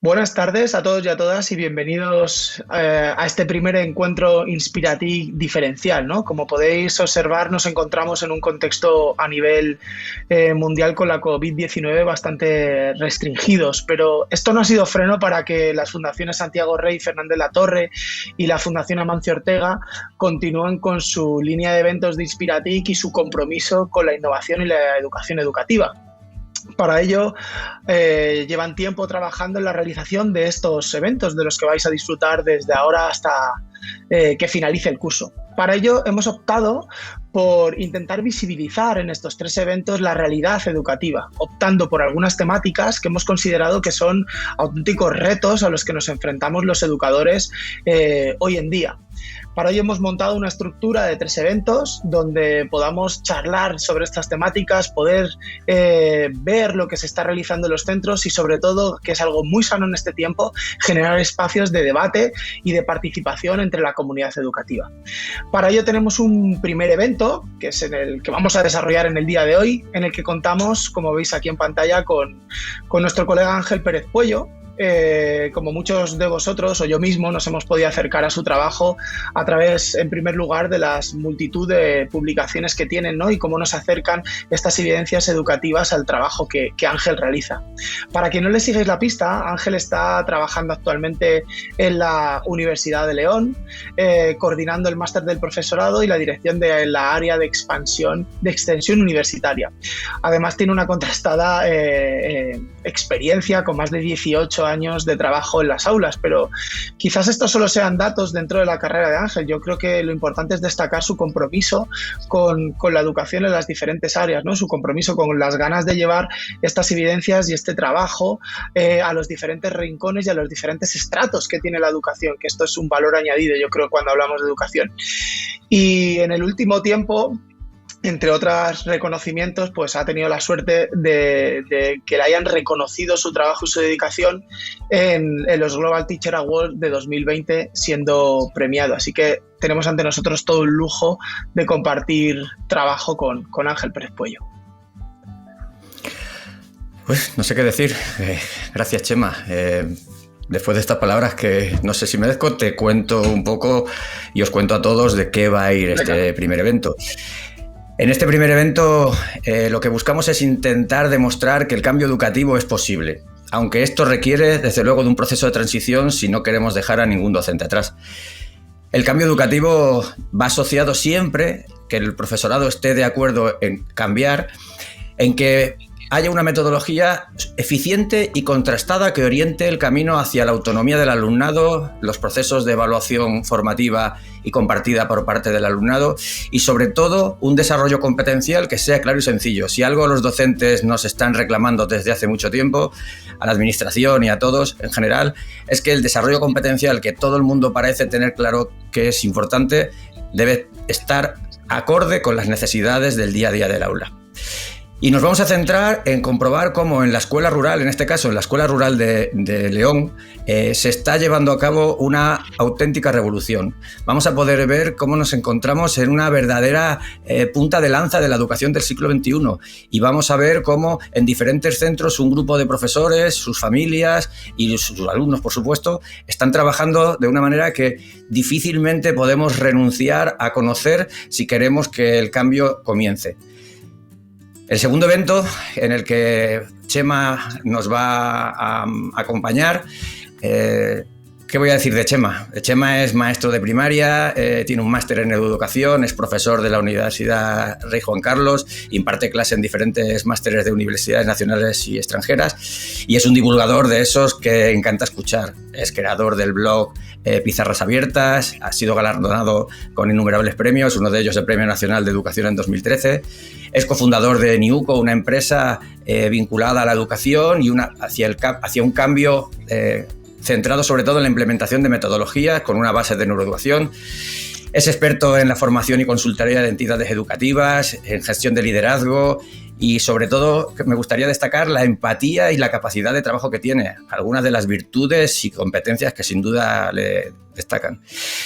Buenas tardes a todos y a todas y bienvenidos a este primer encuentro Inspiratic diferencial, ¿no? Como podéis observar, nos encontramos en un contexto a nivel mundial con la COVID-19 bastante restringidos, pero esto no ha sido freno para que las fundaciones Santiago Rey, Fernández Latorre y la Fundación Amancio Ortega continúen con su línea de eventos de Inspiratic y su compromiso con la innovación y la educación educativa. Para ello, llevan tiempo trabajando en la realización de estos eventos, de los que vais a disfrutar desde ahora hasta que finalice el curso. Para ello, hemos optado por intentar visibilizar en estos 3 eventos la realidad educativa, optando por algunas temáticas que hemos considerado que son auténticos retos a los que nos enfrentamos los educadores hoy en día. Para ello hemos montado una estructura de 3 eventos donde podamos charlar sobre estas temáticas, poder ver lo que se está realizando en los centros y, sobre todo, que es algo muy sano en este tiempo, generar espacios de debate y de participación entre la comunidad educativa. Para ello tenemos un primer evento, que es en el que vamos a desarrollar en el día de hoy, en el que contamos, como veis aquí en pantalla, con nuestro colega Ángel Pérez Puello. Como muchos de vosotros o yo mismo nos hemos podido acercar a su trabajo a través, en primer lugar, de las multitud de publicaciones que tienen, ¿no? Y cómo nos acercan estas evidencias educativas al trabajo que Ángel realiza. Para quien no le sigáis la pista, Ángel está trabajando actualmente en la Universidad de León, coordinando el máster del profesorado y la dirección de la área de extensión universitaria. Además, tiene una contrastada experiencia con más de 18 años de trabajo en las aulas, pero quizás estos solo sean datos dentro de la carrera de Ángel. Yo creo que lo importante es destacar su compromiso con la educación en las diferentes áreas, ¿no? Su compromiso con las ganas de llevar estas evidencias y este trabajo a los diferentes rincones y a los diferentes estratos que tiene la educación, que esto es un valor añadido, yo creo, cuando hablamos de educación. Y en el último tiempo, entre otros reconocimientos, pues ha tenido la suerte de que le hayan reconocido su trabajo y su dedicación en los Global Teacher Awards de 2020, siendo premiado. Así que tenemos ante nosotros todo un lujo de compartir trabajo con Ángel Pérez Puello. Pues no sé qué decir. Gracias, Chema. Después de estas palabras que no sé si merezco, te cuento un poco y os cuento a todos de qué va a ir este primer evento. En este primer evento lo que buscamos es intentar demostrar que el cambio educativo es posible, aunque esto requiere, desde luego, de un proceso de transición si no queremos dejar a ningún docente atrás. El cambio educativo va asociado siempre, que el profesorado esté de acuerdo en cambiar, en que haya una metodología eficiente y contrastada que oriente el camino hacia la autonomía del alumnado, los procesos de evaluación formativa y compartida por parte del alumnado y, sobre todo, un desarrollo competencial que sea claro y sencillo. Si algo los docentes nos están reclamando desde hace mucho tiempo, a la administración y a todos en general, es que el desarrollo competencial, que todo el mundo parece tener claro que es importante, debe estar acorde con las necesidades del día a día del aula. Y nos vamos a centrar en comprobar cómo en la escuela rural, en este caso en la escuela rural de León, se está llevando a cabo una auténtica revolución. Vamos a poder ver cómo nos encontramos en una verdadera punta de lanza de la educación del siglo XXI y vamos a ver cómo en diferentes centros un grupo de profesores, sus familias y sus alumnos, por supuesto, están trabajando de una manera que difícilmente podemos renunciar a conocer si queremos que el cambio comience. El segundo evento en el que Chema nos va a acompañar, ¿qué voy a decir de Chema? Chema es maestro de primaria, tiene un máster en educación, es profesor de la Universidad Rey Juan Carlos, imparte clase en diferentes másteres de universidades nacionales y extranjeras y es un divulgador de esos que encanta escuchar. Es creador del blog Pizarras Abiertas, ha sido galardonado con innumerables premios, uno de ellos el Premio Nacional de Educación en 2013. Es cofundador de Niuco, una empresa vinculada a la educación y hacia un cambio centrado sobre todo en la implementación de metodologías con una base de neuroeducación. Es experto en la formación y consultoría de entidades educativas, en gestión de liderazgo y, sobre todo, me gustaría destacar la empatía y la capacidad de trabajo que tiene, algunas de las virtudes y competencias que sin duda le destacan.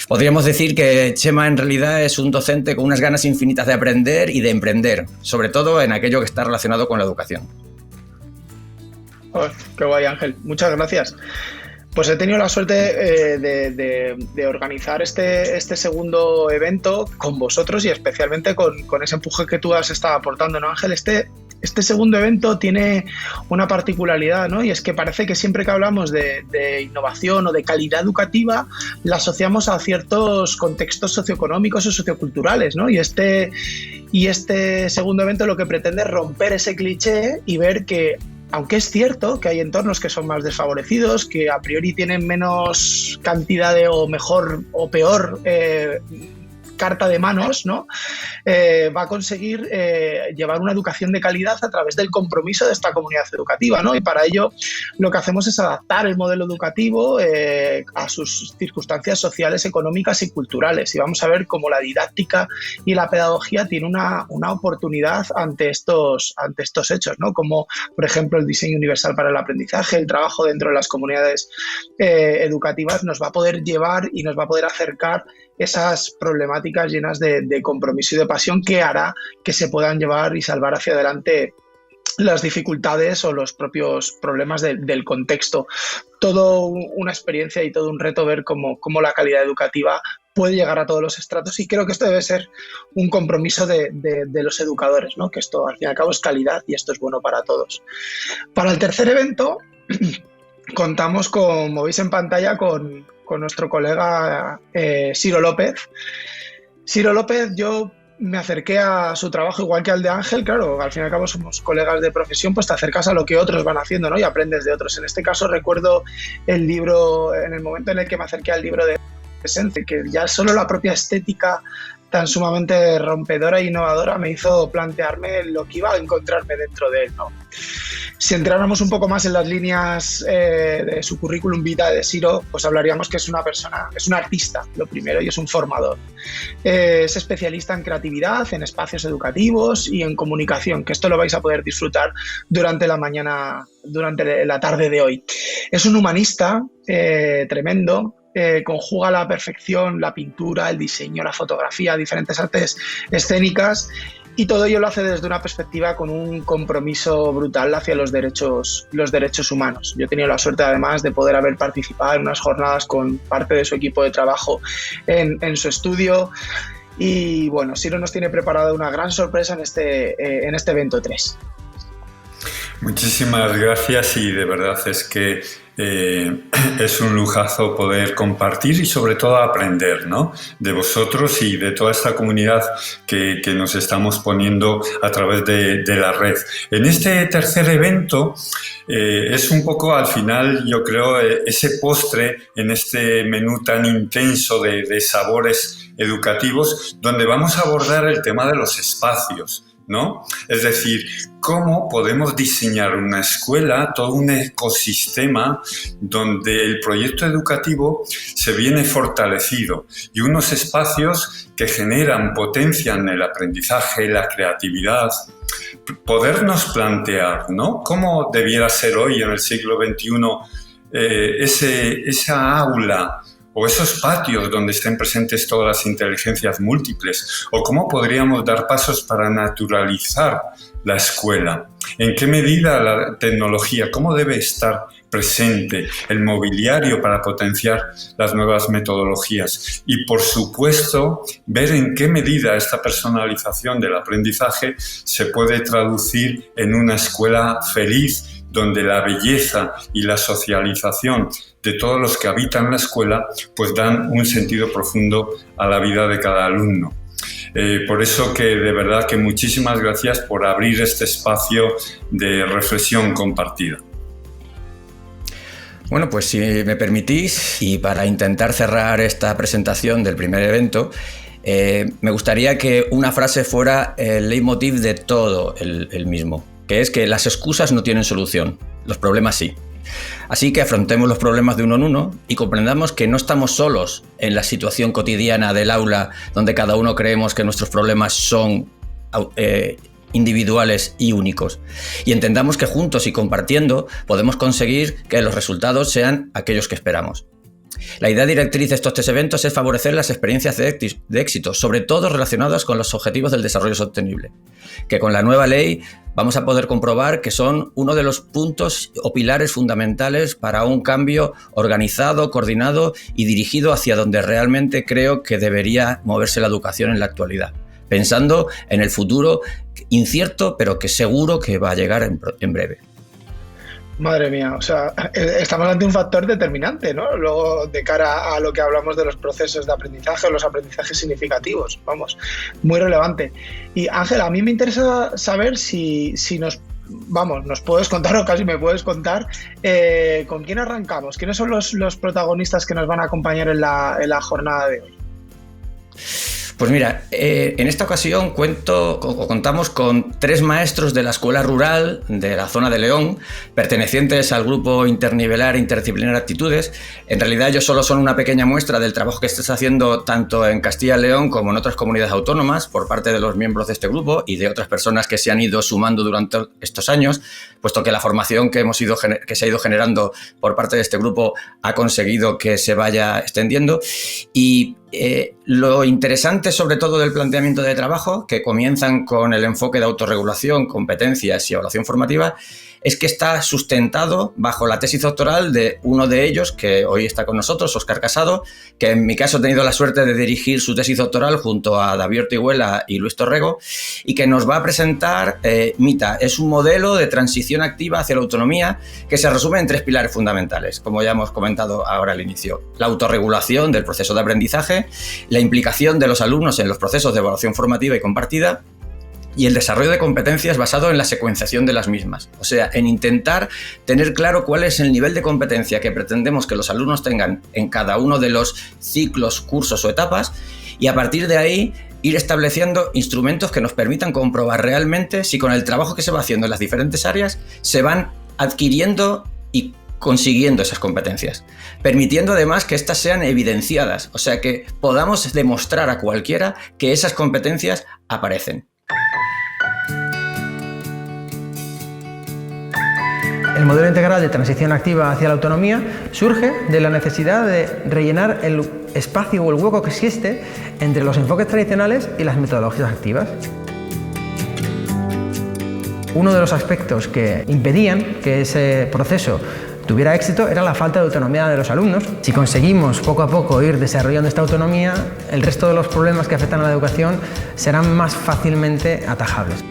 Podríamos decir que Chema en realidad es un docente con unas ganas infinitas de aprender y de emprender, sobre todo en aquello que está relacionado con la educación. Oh, qué guay, Ángel. Muchas gracias. Pues he tenido la suerte de organizar este segundo evento con vosotros y especialmente con ese empuje que tú has estado aportando, ¿no, Ángel? Este segundo evento tiene una particularidad, ¿no? Y es que parece que siempre que hablamos de innovación o de calidad educativa, la asociamos a ciertos contextos socioeconómicos o socioculturales, ¿no? Y este segundo evento lo que pretende es romper ese cliché y ver que, aunque es cierto que hay entornos que son más desfavorecidos, que a priori tienen menos cantidad de o mejor o peor carta de manos, ¿no? Va a conseguir llevar una educación de calidad a través del compromiso de esta comunidad educativa, ¿no? Y para ello lo que hacemos es adaptar el modelo educativo a sus circunstancias sociales, económicas y culturales. Y vamos a ver cómo la didáctica y la pedagogía tienen una oportunidad ante estos hechos, ¿no? Como, por ejemplo, el diseño universal para el aprendizaje, el trabajo dentro de las comunidades educativas nos va a poder llevar y nos va a poder acercar esas problemáticas llenas de compromiso y de pasión que hará que se puedan llevar y salvar hacia adelante las dificultades o los propios problemas del contexto. Todo una experiencia y todo un reto ver cómo la calidad educativa puede llegar a todos los estratos, y creo que esto debe ser un compromiso de los educadores, ¿no? Que esto al fin y al cabo es calidad y esto es bueno para todos. Para el tercer evento contamos, como veis en pantalla, con nuestro colega Ciro López. Ciro López, yo me acerqué a su trabajo igual que al de Ángel. Claro, al fin y al cabo somos colegas de profesión, pues te acercas a lo que otros van haciendo, ¿no? Y aprendes de otros. En este caso recuerdo el libro, en el momento en el que me acerqué al libro de Presente, que ya solo la propia estética tan sumamente rompedora e innovadora me hizo plantearme lo que iba a encontrarme dentro de él, ¿no? Si entráramos un poco más en las líneas de su currículum vitae de Ciro, pues hablaríamos que es una persona, es un artista, lo primero, y es un formador. Es especialista en creatividad, en espacios educativos y en comunicación, que esto lo vais a poder disfrutar durante la mañana, durante la tarde de hoy. Es un humanista tremendo. Conjuga a la perfección la pintura, el diseño, la fotografía, diferentes artes escénicas, y todo ello lo hace desde una perspectiva con un compromiso brutal hacia los derechos humanos. Yo he tenido la suerte además de poder haber participado en unas jornadas con parte de su equipo de trabajo en su estudio, y bueno, Ciro nos tiene preparada una gran sorpresa en este evento 3. Muchísimas gracias, y de verdad es que es un lujazo poder compartir y sobre todo aprender, ¿no?, de vosotros y de toda esta comunidad que nos estamos poniendo a través de la red. En este tercer evento es un poco, al final, yo creo, ese postre en este menú tan intenso de sabores educativos, donde vamos a abordar el tema de los espacios, ¿no? Es decir, cómo podemos diseñar una escuela, todo un ecosistema donde el proyecto educativo se viene fortalecido, y unos espacios que generan, potencian el aprendizaje, la creatividad. Podernos plantear, ¿no?, cómo debiera ser hoy, en el siglo XXI, esa aula o esos patios donde estén presentes todas las inteligencias múltiples, o cómo podríamos dar pasos para naturalizar la escuela. ¿En qué medida la tecnología, cómo debe estar presente el mobiliario para potenciar las nuevas metodologías? Y, por supuesto, ver en qué medida esta personalización del aprendizaje se puede traducir en una escuela feliz, donde la belleza y la socialización de todos los que habitan la escuela pues dan un sentido profundo a la vida de cada alumno. Por eso que de verdad que muchísimas gracias por abrir este espacio de reflexión compartida. Bueno, pues si me permitís, y para intentar cerrar esta presentación del primer evento, me gustaría que una frase fuera el leitmotiv de todo el mismo, que es que las excusas no tienen solución, los problemas sí. Así que afrontemos los problemas de uno en uno y comprendamos que no estamos solos en la situación cotidiana del aula, donde cada uno creemos que nuestros problemas son individuales y únicos. Y entendamos que juntos y compartiendo podemos conseguir que los resultados sean aquellos que esperamos. La idea directriz de estos 3 eventos es favorecer las experiencias de éxito, sobre todo relacionadas con los objetivos del desarrollo sostenible, que con la nueva ley vamos a poder comprobar que son uno de los puntos o pilares fundamentales para un cambio organizado, coordinado y dirigido hacia donde realmente creo que debería moverse la educación en la actualidad, pensando en el futuro incierto, pero que seguro que va a llegar en breve. Madre mía, o sea, estamos ante un factor determinante, ¿no? Luego, de cara a lo que hablamos de los procesos de aprendizaje, los aprendizajes significativos, vamos, muy relevante. Y Ángela, a mí me interesa saber si nos puedes contar o casi me puedes contar con quién arrancamos, quiénes son los protagonistas que nos van a acompañar en la jornada de hoy. Pues mira, en esta ocasión contamos con 3 maestros de la Escuela Rural de la zona de León, pertenecientes al grupo internivelar e interdisciplinar Actitudes. En realidad ellos solo son una pequeña muestra del trabajo que estás haciendo tanto en Castilla y León como en otras comunidades autónomas por parte de los miembros de este grupo y de otras personas que se han ido sumando durante estos años, puesto que la formación que se ha ido generando por parte de este grupo ha conseguido que se vaya extendiendo. Y lo interesante sobre todo del planteamiento de trabajo, que comienzan con el enfoque de autorregulación, competencias y evaluación formativa, es que está sustentado bajo la tesis doctoral de uno de ellos, que hoy está con nosotros, Óscar Casado, que en mi caso he tenido la suerte de dirigir su tesis doctoral junto a David Ortiguela y Luis Torrego, y que nos va a presentar MITA. Es un modelo de transición activa hacia la autonomía que se resume en 3 pilares fundamentales, como ya hemos comentado ahora al inicio: la autorregulación del proceso de aprendizaje, la implicación de los alumnos en los procesos de evaluación formativa y compartida, y el desarrollo de competencias basado en la secuenciación de las mismas. O sea, en intentar tener claro cuál es el nivel de competencia que pretendemos que los alumnos tengan en cada uno de los ciclos, cursos o etapas, y a partir de ahí ir estableciendo instrumentos que nos permitan comprobar realmente si con el trabajo que se va haciendo en las diferentes áreas se van adquiriendo y consiguiendo esas competencias, permitiendo además que éstas sean evidenciadas, o sea, que podamos demostrar a cualquiera que esas competencias aparecen. El modelo integral de transición activa hacia la autonomía surge de la necesidad de rellenar el espacio o el hueco que existe entre los enfoques tradicionales y las metodologías activas. Uno de los aspectos que impedían que ese proceso tuviera éxito era la falta de autonomía de los alumnos. Si conseguimos poco a poco ir desarrollando esta autonomía, el resto de los problemas que afectan a la educación serán más fácilmente atajables.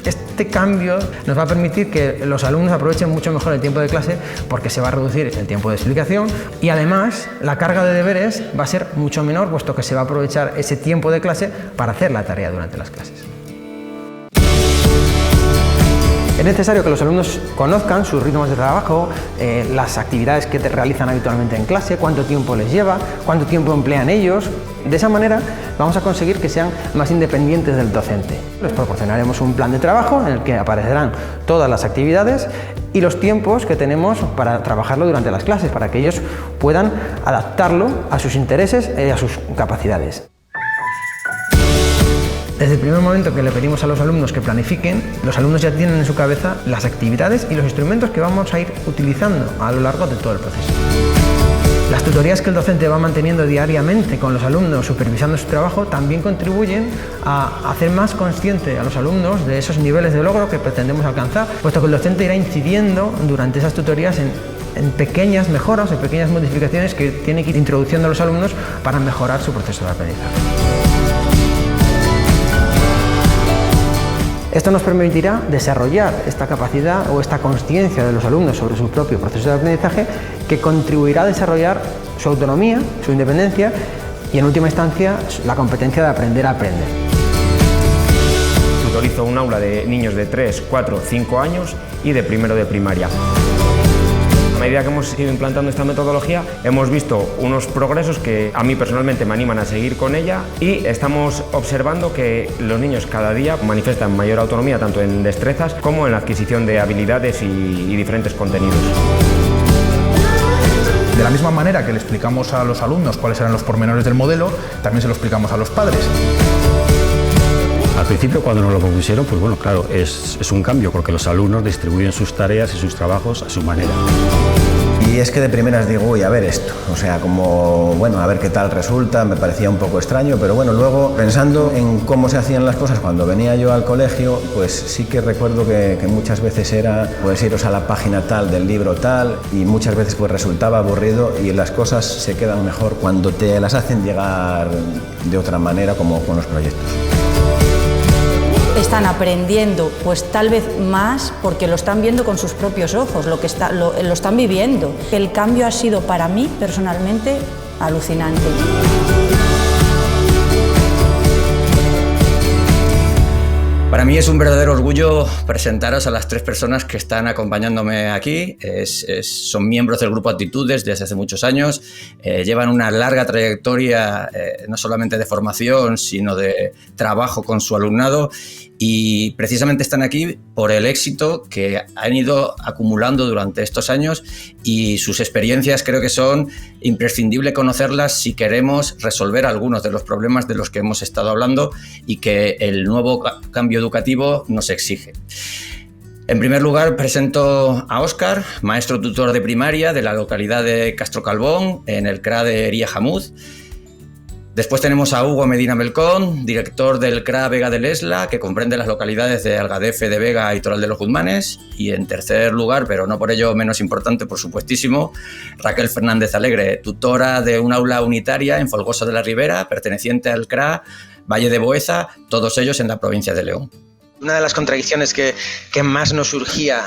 Este cambio nos va a permitir que los alumnos aprovechen mucho mejor el tiempo de clase, porque se va a reducir el tiempo de explicación y además la carga de deberes va a ser mucho menor, puesto que se va a aprovechar ese tiempo de clase para hacer la tarea durante las clases. Es necesario que los alumnos conozcan sus ritmos de trabajo, las actividades que realizan habitualmente en clase, cuánto tiempo les lleva, cuánto tiempo emplean ellos. De esa manera vamos a conseguir que sean más independientes del docente. Les proporcionaremos un plan de trabajo en el que aparecerán todas las actividades y los tiempos que tenemos para trabajarlo durante las clases, para que ellos puedan adaptarlo a sus intereses y a sus capacidades. Desde el primer momento que le pedimos a los alumnos que planifiquen, los alumnos ya tienen en su cabeza las actividades y los instrumentos que vamos a ir utilizando a lo largo de todo el proceso. Las tutorías que el docente va manteniendo diariamente con los alumnos supervisando su trabajo también contribuyen a hacer más consciente a los alumnos de esos niveles de logro que pretendemos alcanzar, puesto que el docente irá incidiendo durante esas tutorías en pequeñas mejoras, en pequeñas modificaciones que tiene que ir introduciendo a los alumnos para mejorar su proceso de aprendizaje. Esto nos permitirá desarrollar esta capacidad o esta consciencia de los alumnos sobre su propio proceso de aprendizaje, que contribuirá a desarrollar su autonomía, su independencia y, en última instancia, la competencia de aprender a aprender. Tutorizo un aula de niños de 3, 4, 5 años y de primero de primaria. A medida que hemos ido implantando esta metodología, hemos visto unos progresos que a mí personalmente me animan a seguir con ella, y estamos observando que los niños cada día manifiestan mayor autonomía tanto en destrezas como en la adquisición de habilidades y diferentes contenidos. De la misma manera que le explicamos a los alumnos cuáles eran los pormenores del modelo, también se lo explicamos a los padres. Al principio, cuando nos lo propusieron, pues bueno, claro, es un cambio, porque los alumnos distribuyen sus tareas y sus trabajos a su manera. Y es que de primeras digo, uy, a ver esto, o sea, como, bueno, a ver qué tal resulta, me parecía un poco extraño, pero bueno, luego pensando en cómo se hacían las cosas cuando venía yo al colegio, pues sí que recuerdo que muchas veces era, pues iros a la página tal del libro tal, y muchas veces pues resultaba aburrido y las cosas se quedan mejor cuando te las hacen llegar de otra manera, como con los proyectos. Están aprendiendo, pues tal vez más porque lo están viendo con sus propios ojos, lo están viviendo. El cambio ha sido para mí personalmente alucinante. Para mí es un verdadero orgullo presentaros a las 3 personas que están acompañándome aquí. Son miembros del Grupo Actitudes desde hace muchos años. Llevan una larga trayectoria, no solamente de formación, sino de trabajo con su alumnado. Y precisamente están aquí por el éxito que han ido acumulando durante estos años, y sus experiencias creo que son imprescindible conocerlas si queremos resolver algunos de los problemas de los que hemos estado hablando y que el nuevo cambio educativo nos exige. En primer lugar, presento a Óscar, maestro tutor de primaria de la localidad de Castro Calbón, en el CRA de Hería Jamuz. Después tenemos a Hugo Medina Melcón, director del CRA Vega de Lesla, que comprende las localidades de Algadefe de Vega y Toral de los Guzmanes. Y en tercer lugar, pero no por ello menos importante, por supuestísimo, Raquel Fernández Alegre, tutora de un aula unitaria en Folgoso de la Ribera, perteneciente al CRA Valle de Boeza, todos ellos en la provincia de León. Una de las contradicciones que más nos surgía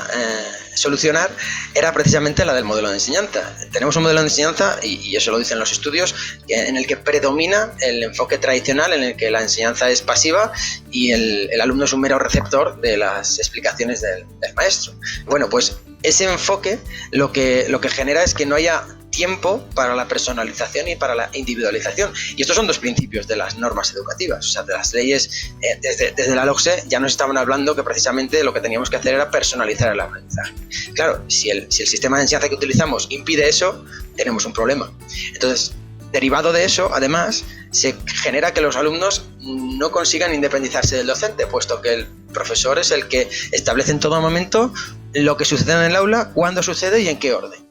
solucionar era precisamente la del modelo de enseñanza. Tenemos un modelo de enseñanza, y eso lo dicen los estudios, en el que predomina el enfoque tradicional, en el que la enseñanza es pasiva y el alumno es un mero receptor de las explicaciones del maestro. Bueno, pues ese enfoque lo que genera es que no haya tiempo para la personalización y para la individualización. Y estos son 2 principios de las normas educativas, o sea, de las leyes. Desde la LOCSE ya nos estaban hablando que precisamente lo que teníamos que hacer era personalizar el aprendizaje. Claro, si el sistema de enseñanza que utilizamos impide eso, tenemos un problema. Entonces, derivado de eso, además, se genera que los alumnos no consigan independizarse del docente, puesto que el profesor es el que establece en todo momento lo que sucede en el aula, cuándo sucede y en qué orden.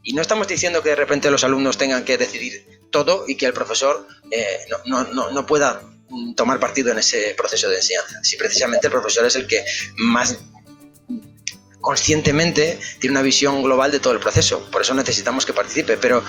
Y no estamos diciendo que de repente los alumnos tengan que decidir todo y que el profesor no pueda tomar partido en ese proceso de enseñanza. Si precisamente el profesor es el que más conscientemente tiene una visión global de todo el proceso. Por eso necesitamos que participe, pero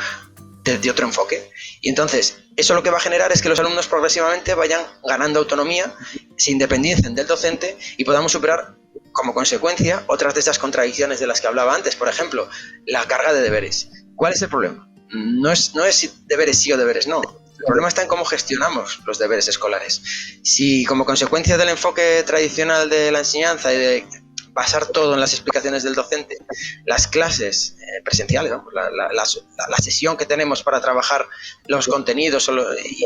desde otro enfoque. Y entonces, eso lo que va a generar es que los alumnos progresivamente vayan ganando autonomía, se independicen del docente y podamos superar como consecuencia otras de estas contradicciones de las que hablaba antes. Por ejemplo, la carga de deberes. ¿Cuál es el problema? No es si deberes sí o deberes no. El problema está en cómo gestionamos los deberes escolares. Si como consecuencia del enfoque tradicional de la enseñanza y de basar todo en las explicaciones del docente, las clases presenciales, ¿no? la sesión que tenemos para trabajar los contenidos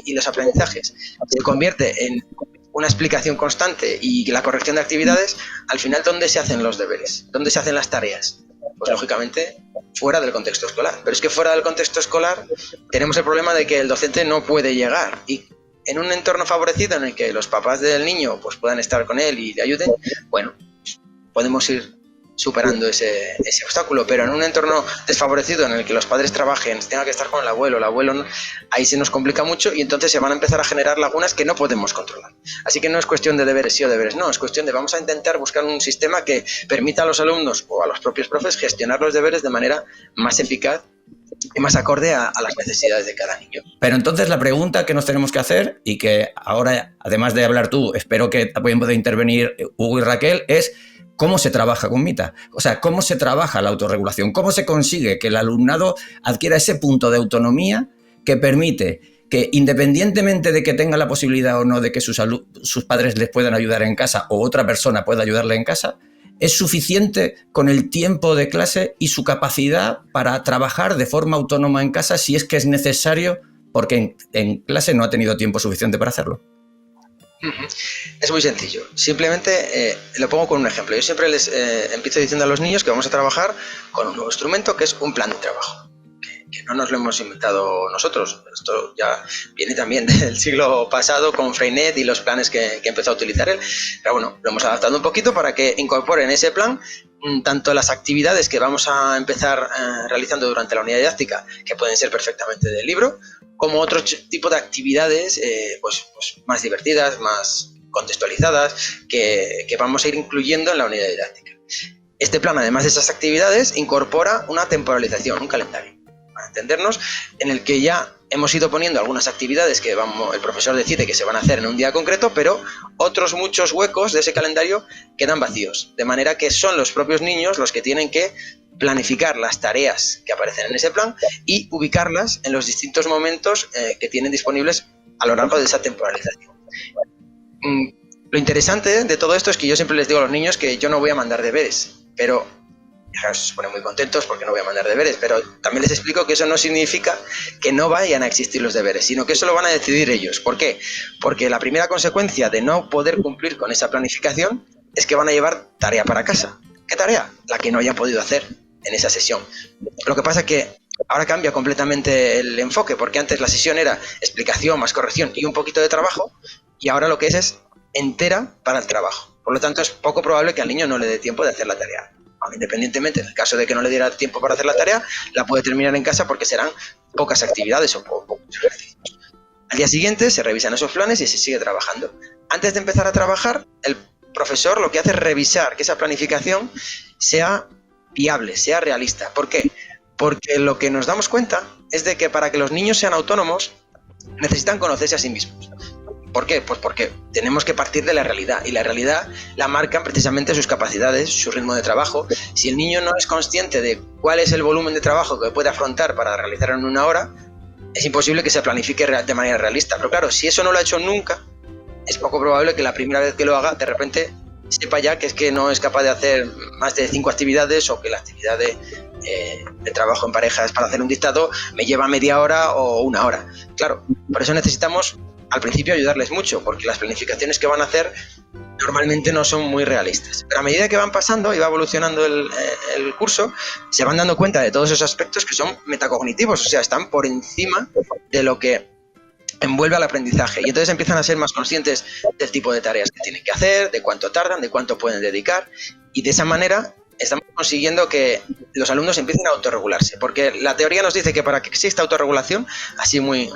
y los aprendizajes se convierte en una explicación constante y la corrección de actividades, al final, ¿dónde se hacen los deberes? ¿Dónde se hacen las tareas? Pues lógicamente fuera del contexto escolar. Pero es que fuera del contexto escolar tenemos el problema de que el docente no puede llegar, y en un entorno favorecido en el que los papás del niño pues puedan estar con él y le ayuden, bueno, podemos ir superando ese obstáculo. Pero en un entorno desfavorecido en el que los padres trabajen, tengan que estar con el abuelo no, ahí se nos complica mucho y entonces se van a empezar a generar lagunas que no podemos controlar. Así que no es cuestión de deberes sí o deberes no, es cuestión de vamos a intentar buscar un sistema que permita a los alumnos o a los propios profes gestionar los deberes de manera más eficaz y más acorde a las necesidades de cada niño. Pero entonces la pregunta que nos tenemos que hacer, y que ahora, además de hablar tú, espero que también pueda intervenir Hugo y Raquel, es ¿cómo se trabaja con Mita? O sea, ¿cómo se trabaja la autorregulación? ¿Cómo se consigue que el alumnado adquiera ese punto de autonomía que permite que, independientemente de que tenga la posibilidad o no de que sus padres les puedan ayudar en casa o otra persona pueda ayudarle en casa, es suficiente con el tiempo de clase y su capacidad para trabajar de forma autónoma en casa si es que es necesario, porque en clase no ha tenido tiempo suficiente para hacerlo? Es muy sencillo. Simplemente lo pongo con un ejemplo. Yo siempre les empiezo diciendo a los niños que vamos a trabajar con un nuevo instrumento que es un plan de trabajo. que no nos lo hemos inventado nosotros. Esto ya viene también del siglo pasado con Freinet y los planes que empezó a utilizar él. Pero bueno, lo hemos adaptado un poquito para que incorporen ese plan tanto las actividades que vamos a empezar realizando durante la unidad didáctica, que pueden ser perfectamente del libro, como otro tipo de actividades pues más divertidas, más contextualizadas, que vamos a ir incluyendo en la unidad didáctica. Este plan, además de esas actividades, incorpora una temporalización, un calendario, para entendernos, en el que ya hemos ido poniendo algunas actividades que el profesor decide que se van a hacer en un día concreto, pero otros muchos huecos de ese calendario quedan vacíos, de manera que son los propios niños los que tienen que planificar las tareas que aparecen en ese plan y ubicarlas en los distintos momentos que tienen disponibles a lo largo de esa temporalización. Lo interesante de todo esto es que yo siempre les digo a los niños que yo no voy a mandar deberes, pero se ponen muy contentos porque no voy a mandar deberes, pero también les explico que eso no significa que no vayan a existir los deberes, sino que eso lo van a decidir ellos. ¿Por qué? Porque la primera consecuencia de no poder cumplir con esa planificación es que van a llevar tarea para casa. ¿Qué tarea? La que no hayan podido hacer en esa sesión. Lo que pasa es que ahora cambia completamente el enfoque, porque antes la sesión era explicación más corrección y un poquito de trabajo, y ahora lo que es entera para el trabajo. Por lo tanto, es poco probable que al niño no le dé tiempo de hacer la tarea. Independientemente, en el caso de que no le diera tiempo para hacer la tarea, la puede terminar en casa porque serán pocas actividades o pocos ejercicios. Al día siguiente se revisan esos planes y se sigue trabajando. Antes de empezar a trabajar, el profesor lo que hace es revisar que esa planificación sea viable, sea realista. ¿Por qué? Porque lo que nos damos cuenta es de que para que los niños sean autónomos necesitan conocerse a sí mismos. ¿Por qué? Pues porque tenemos que partir de la realidad, y la realidad la marcan precisamente sus capacidades, su ritmo de trabajo. Si el niño no es consciente de cuál es el volumen de trabajo que puede afrontar para realizar en una hora, es imposible que se planifique de manera realista. Pero claro, si eso no lo ha hecho nunca, es poco probable que la primera vez que lo haga, de repente sepa ya que es que no es capaz de hacer más de 5 actividades, o que la actividad de trabajo en parejas para hacer un dictado me lleva media hora o una hora. Claro, por eso necesitamos al principio ayudarles mucho, porque las planificaciones que van a hacer normalmente no son muy realistas. Pero a medida que van pasando y va evolucionando el curso, se van dando cuenta de todos esos aspectos que son metacognitivos, o sea, están por encima de lo que envuelve al aprendizaje, y entonces empiezan a ser más conscientes del tipo de tareas que tienen que hacer, de cuánto tardan, de cuánto pueden dedicar, y de esa manera estamos consiguiendo que los alumnos empiecen a autorregularse, porque la teoría nos dice que para que exista autorregulación, así muy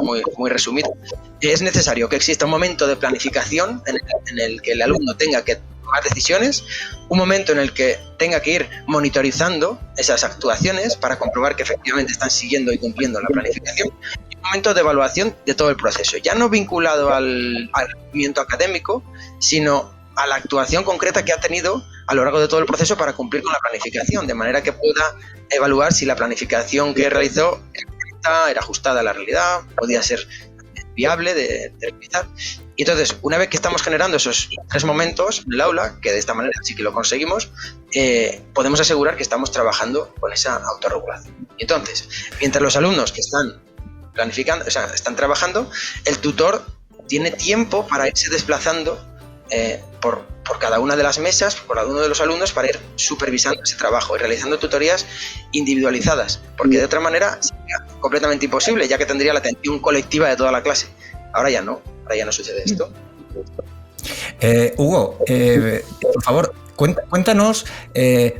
resumido, es necesario que exista un momento de planificación en el que el alumno tenga que tomar decisiones, un momento en el que tenga que ir monitorizando esas actuaciones para comprobar que efectivamente están siguiendo y cumpliendo la planificación, y un momento de evaluación de todo el proceso, ya no vinculado al rendimiento académico, sino a la actuación concreta que ha tenido a lo largo de todo el proceso para cumplir con la planificación, de manera que pueda evaluar si la planificación que realizó era ajustada a la realidad, podía ser viable de realizar. Y entonces, una vez que estamos generando esos 3 momentos en el aula, que de esta manera sí que lo conseguimos, podemos asegurar que estamos trabajando con esa autorregulación. Y entonces, mientras los alumnos que están planificando, o sea, están trabajando, el tutor tiene tiempo para irse desplazando por cada una de las mesas, por cada uno de los alumnos, para ir supervisando ese trabajo y realizando tutorías individualizadas, porque de otra manera sería completamente imposible, ya que tendría la atención colectiva de toda la clase. Ahora ya no sucede esto. Hugo, por favor, cuéntanos,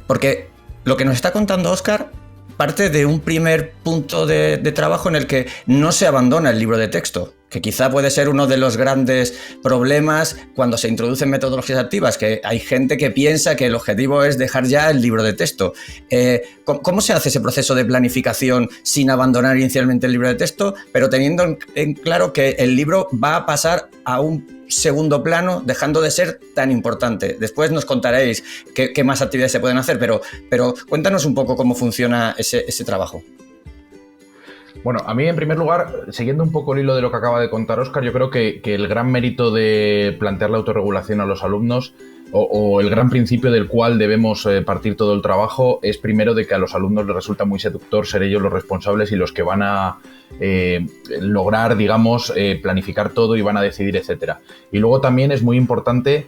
porque lo que nos está contando Óscar parte de un primer punto de trabajo en el que no se abandona el libro de texto, que quizá puede ser uno de los grandes problemas cuando se introducen metodologías activas, que hay gente que piensa que el objetivo es dejar ya el libro de texto. ¿Cómo se hace ese proceso de planificación sin abandonar inicialmente el libro de texto, pero teniendo en claro que el libro va a pasar a un segundo plano, dejando de ser tan importante? Después nos contaréis qué más actividades se pueden hacer, pero cuéntanos un poco cómo funciona ese trabajo. Bueno, a mí en primer lugar, siguiendo un poco el hilo de lo que acaba de contar Óscar, yo creo que el gran mérito de plantear la autorregulación a los alumnos, o el gran principio del cual debemos partir todo el trabajo, es primero de que a los alumnos les resulta muy seductor ser ellos los responsables y los que van a lograr, digamos, planificar todo y van a decidir, etcétera. Y luego también es muy importante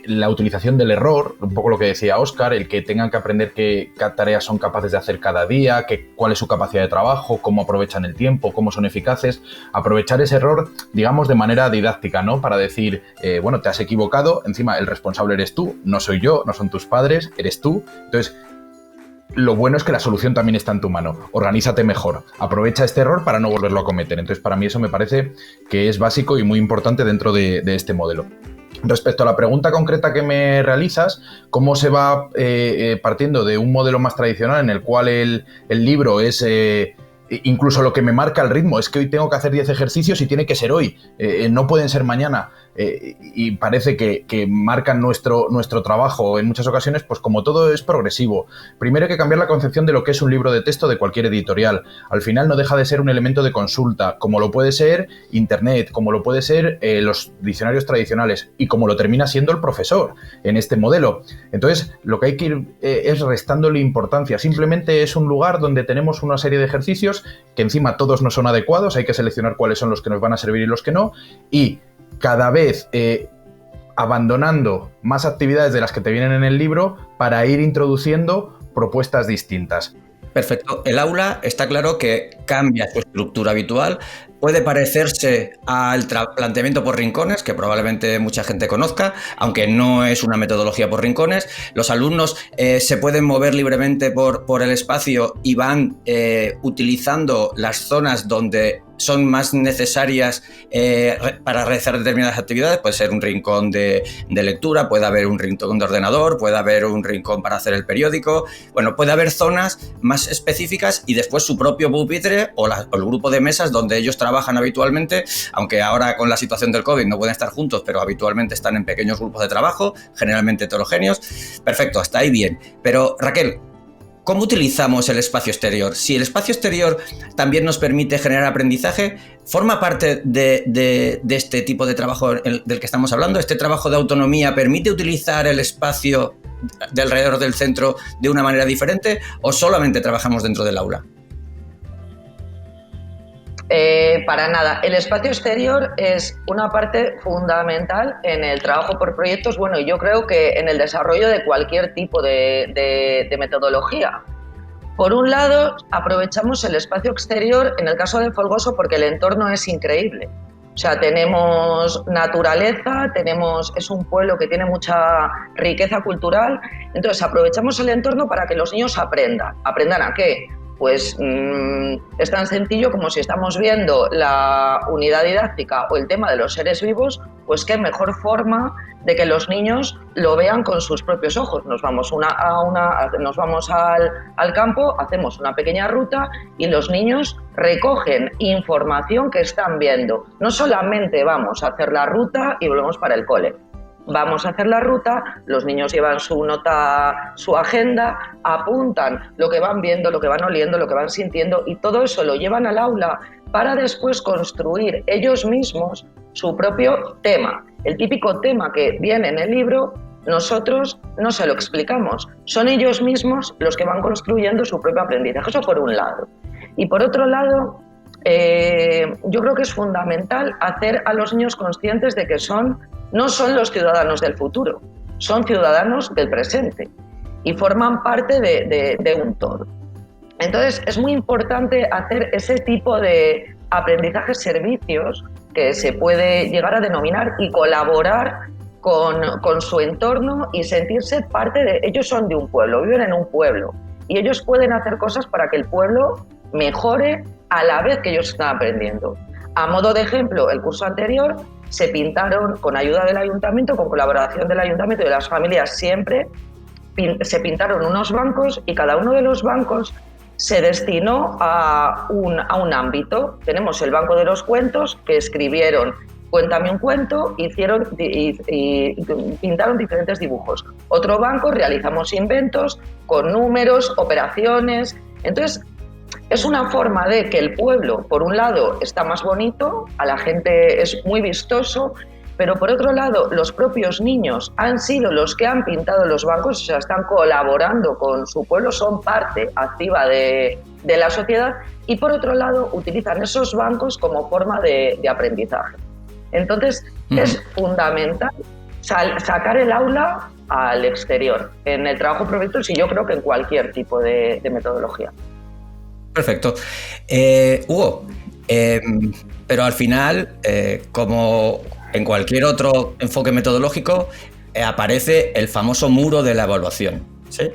la utilización del error, un poco lo que decía Óscar, el que tengan que aprender qué tareas son capaces de hacer cada día, cuál es su capacidad de trabajo, cómo aprovechan el tiempo, cómo son eficaces, aprovechar ese error, digamos, de manera didáctica, ¿no? Para decir, bueno, te has equivocado, encima el responsable eres tú, no soy yo, no son tus padres, eres tú. Entonces, lo bueno es que la solución también está en tu mano. Organízate mejor. Aprovecha este error para no volverlo a cometer. Entonces, para mí eso me parece que es básico y muy importante dentro de este modelo. Respecto a la pregunta concreta que me realizas, ¿cómo se va partiendo de un modelo más tradicional en el cual el libro es... incluso lo que me marca el ritmo es que hoy tengo que hacer 10 ejercicios y tiene que ser hoy, no pueden ser mañana, y parece que marcan nuestro trabajo en muchas ocasiones, pues como todo es progresivo. Primero hay que cambiar la concepción de lo que es un libro de texto de cualquier editorial. Al final no deja de ser un elemento de consulta, como lo puede ser Internet, como lo puede ser los diccionarios tradicionales y como lo termina siendo el profesor en este modelo. Entonces lo que hay que ir es restándole importancia. Simplemente es un lugar donde tenemos una serie de ejercicios que encima todos no son adecuados, hay que seleccionar cuáles son los que nos van a servir y los que no, y cada vez abandonando más actividades de las que te vienen en el libro para ir introduciendo propuestas distintas. Perfecto. El aula está claro que cambia su estructura habitual. Puede parecerse al planteamiento por rincones, que probablemente mucha gente conozca, aunque no es una metodología por rincones. Los alumnos se pueden mover libremente por el espacio y van utilizando las zonas donde son más necesarias para realizar determinadas actividades. Puede ser un rincón de lectura, puede haber un rincón de ordenador, puede haber un rincón para hacer el periódico. Bueno, puede haber zonas más específicas y después su propio pupitre o el grupo de mesas donde ellos trabajan habitualmente, aunque ahora con la situación del COVID no pueden estar juntos, pero habitualmente están en pequeños grupos de trabajo, generalmente heterogéneos. Perfecto, hasta ahí bien. Pero Raquel, ¿cómo utilizamos el espacio exterior? Si el espacio exterior también nos permite generar aprendizaje, ¿forma parte de este tipo de trabajo del que estamos hablando? ¿Este trabajo de autonomía permite utilizar el espacio de alrededor del centro de una manera diferente o solamente trabajamos dentro del aula? Para nada. El espacio exterior es una parte fundamental en el trabajo por proyectos, bueno, y yo creo que en el desarrollo de cualquier tipo de metodología. Por un lado, aprovechamos el espacio exterior, en el caso de Folgoso, porque el entorno es increíble. O sea, tenemos naturaleza, es un pueblo que tiene mucha riqueza cultural, entonces aprovechamos el entorno para que los niños aprendan. ¿Aprendan a qué? Pues es tan sencillo como si estamos viendo la unidad didáctica o el tema de los seres vivos, pues qué mejor forma de que los niños lo vean con sus propios ojos. Nos vamos al campo, hacemos una pequeña ruta y los niños recogen información que están viendo. No solamente vamos a hacer la ruta y volvemos para el cole. Vamos a hacer la ruta, los niños llevan su nota, su agenda, apuntan lo que van viendo, lo que van oliendo, lo que van sintiendo y todo eso lo llevan al aula para después construir ellos mismos su propio tema. El típico tema que viene en el libro, nosotros no se lo explicamos, son ellos mismos los que van construyendo su propio aprendizaje, eso por un lado. Y por otro lado, yo creo que es fundamental hacer a los niños conscientes de que no son los ciudadanos del futuro, son ciudadanos del presente y forman parte de un todo. Entonces es muy importante hacer ese tipo de aprendizajes servicios que se puede llegar a denominar y colaborar con su entorno y sentirse parte de... Ellos son de un pueblo, viven en un pueblo y ellos pueden hacer cosas para que el pueblo mejore a la vez que ellos están aprendiendo. A modo de ejemplo, el curso anterior se pintaron con ayuda del ayuntamiento, con colaboración del ayuntamiento y de las familias siempre, se pintaron unos bancos y cada uno de los bancos se destinó a un ámbito. Tenemos el banco de los cuentos, que escribieron Cuéntame un cuento, y pintaron diferentes dibujos. Otro banco, realizamos inventos con números, operaciones. Entonces, es una forma de que el pueblo, por un lado, está más bonito, a la gente es muy vistoso, pero por otro lado, los propios niños han sido los que han pintado los bancos, o sea, están colaborando con su pueblo, son parte activa de la sociedad, y por otro lado, utilizan esos bancos como forma de aprendizaje. Entonces, es fundamental sacar el aula al exterior. En el trabajo proyectos y yo creo que en cualquier tipo de metodología. Perfecto. Hugo, pero al final, como en cualquier otro enfoque metodológico, aparece el famoso muro de la evaluación, ¿sí?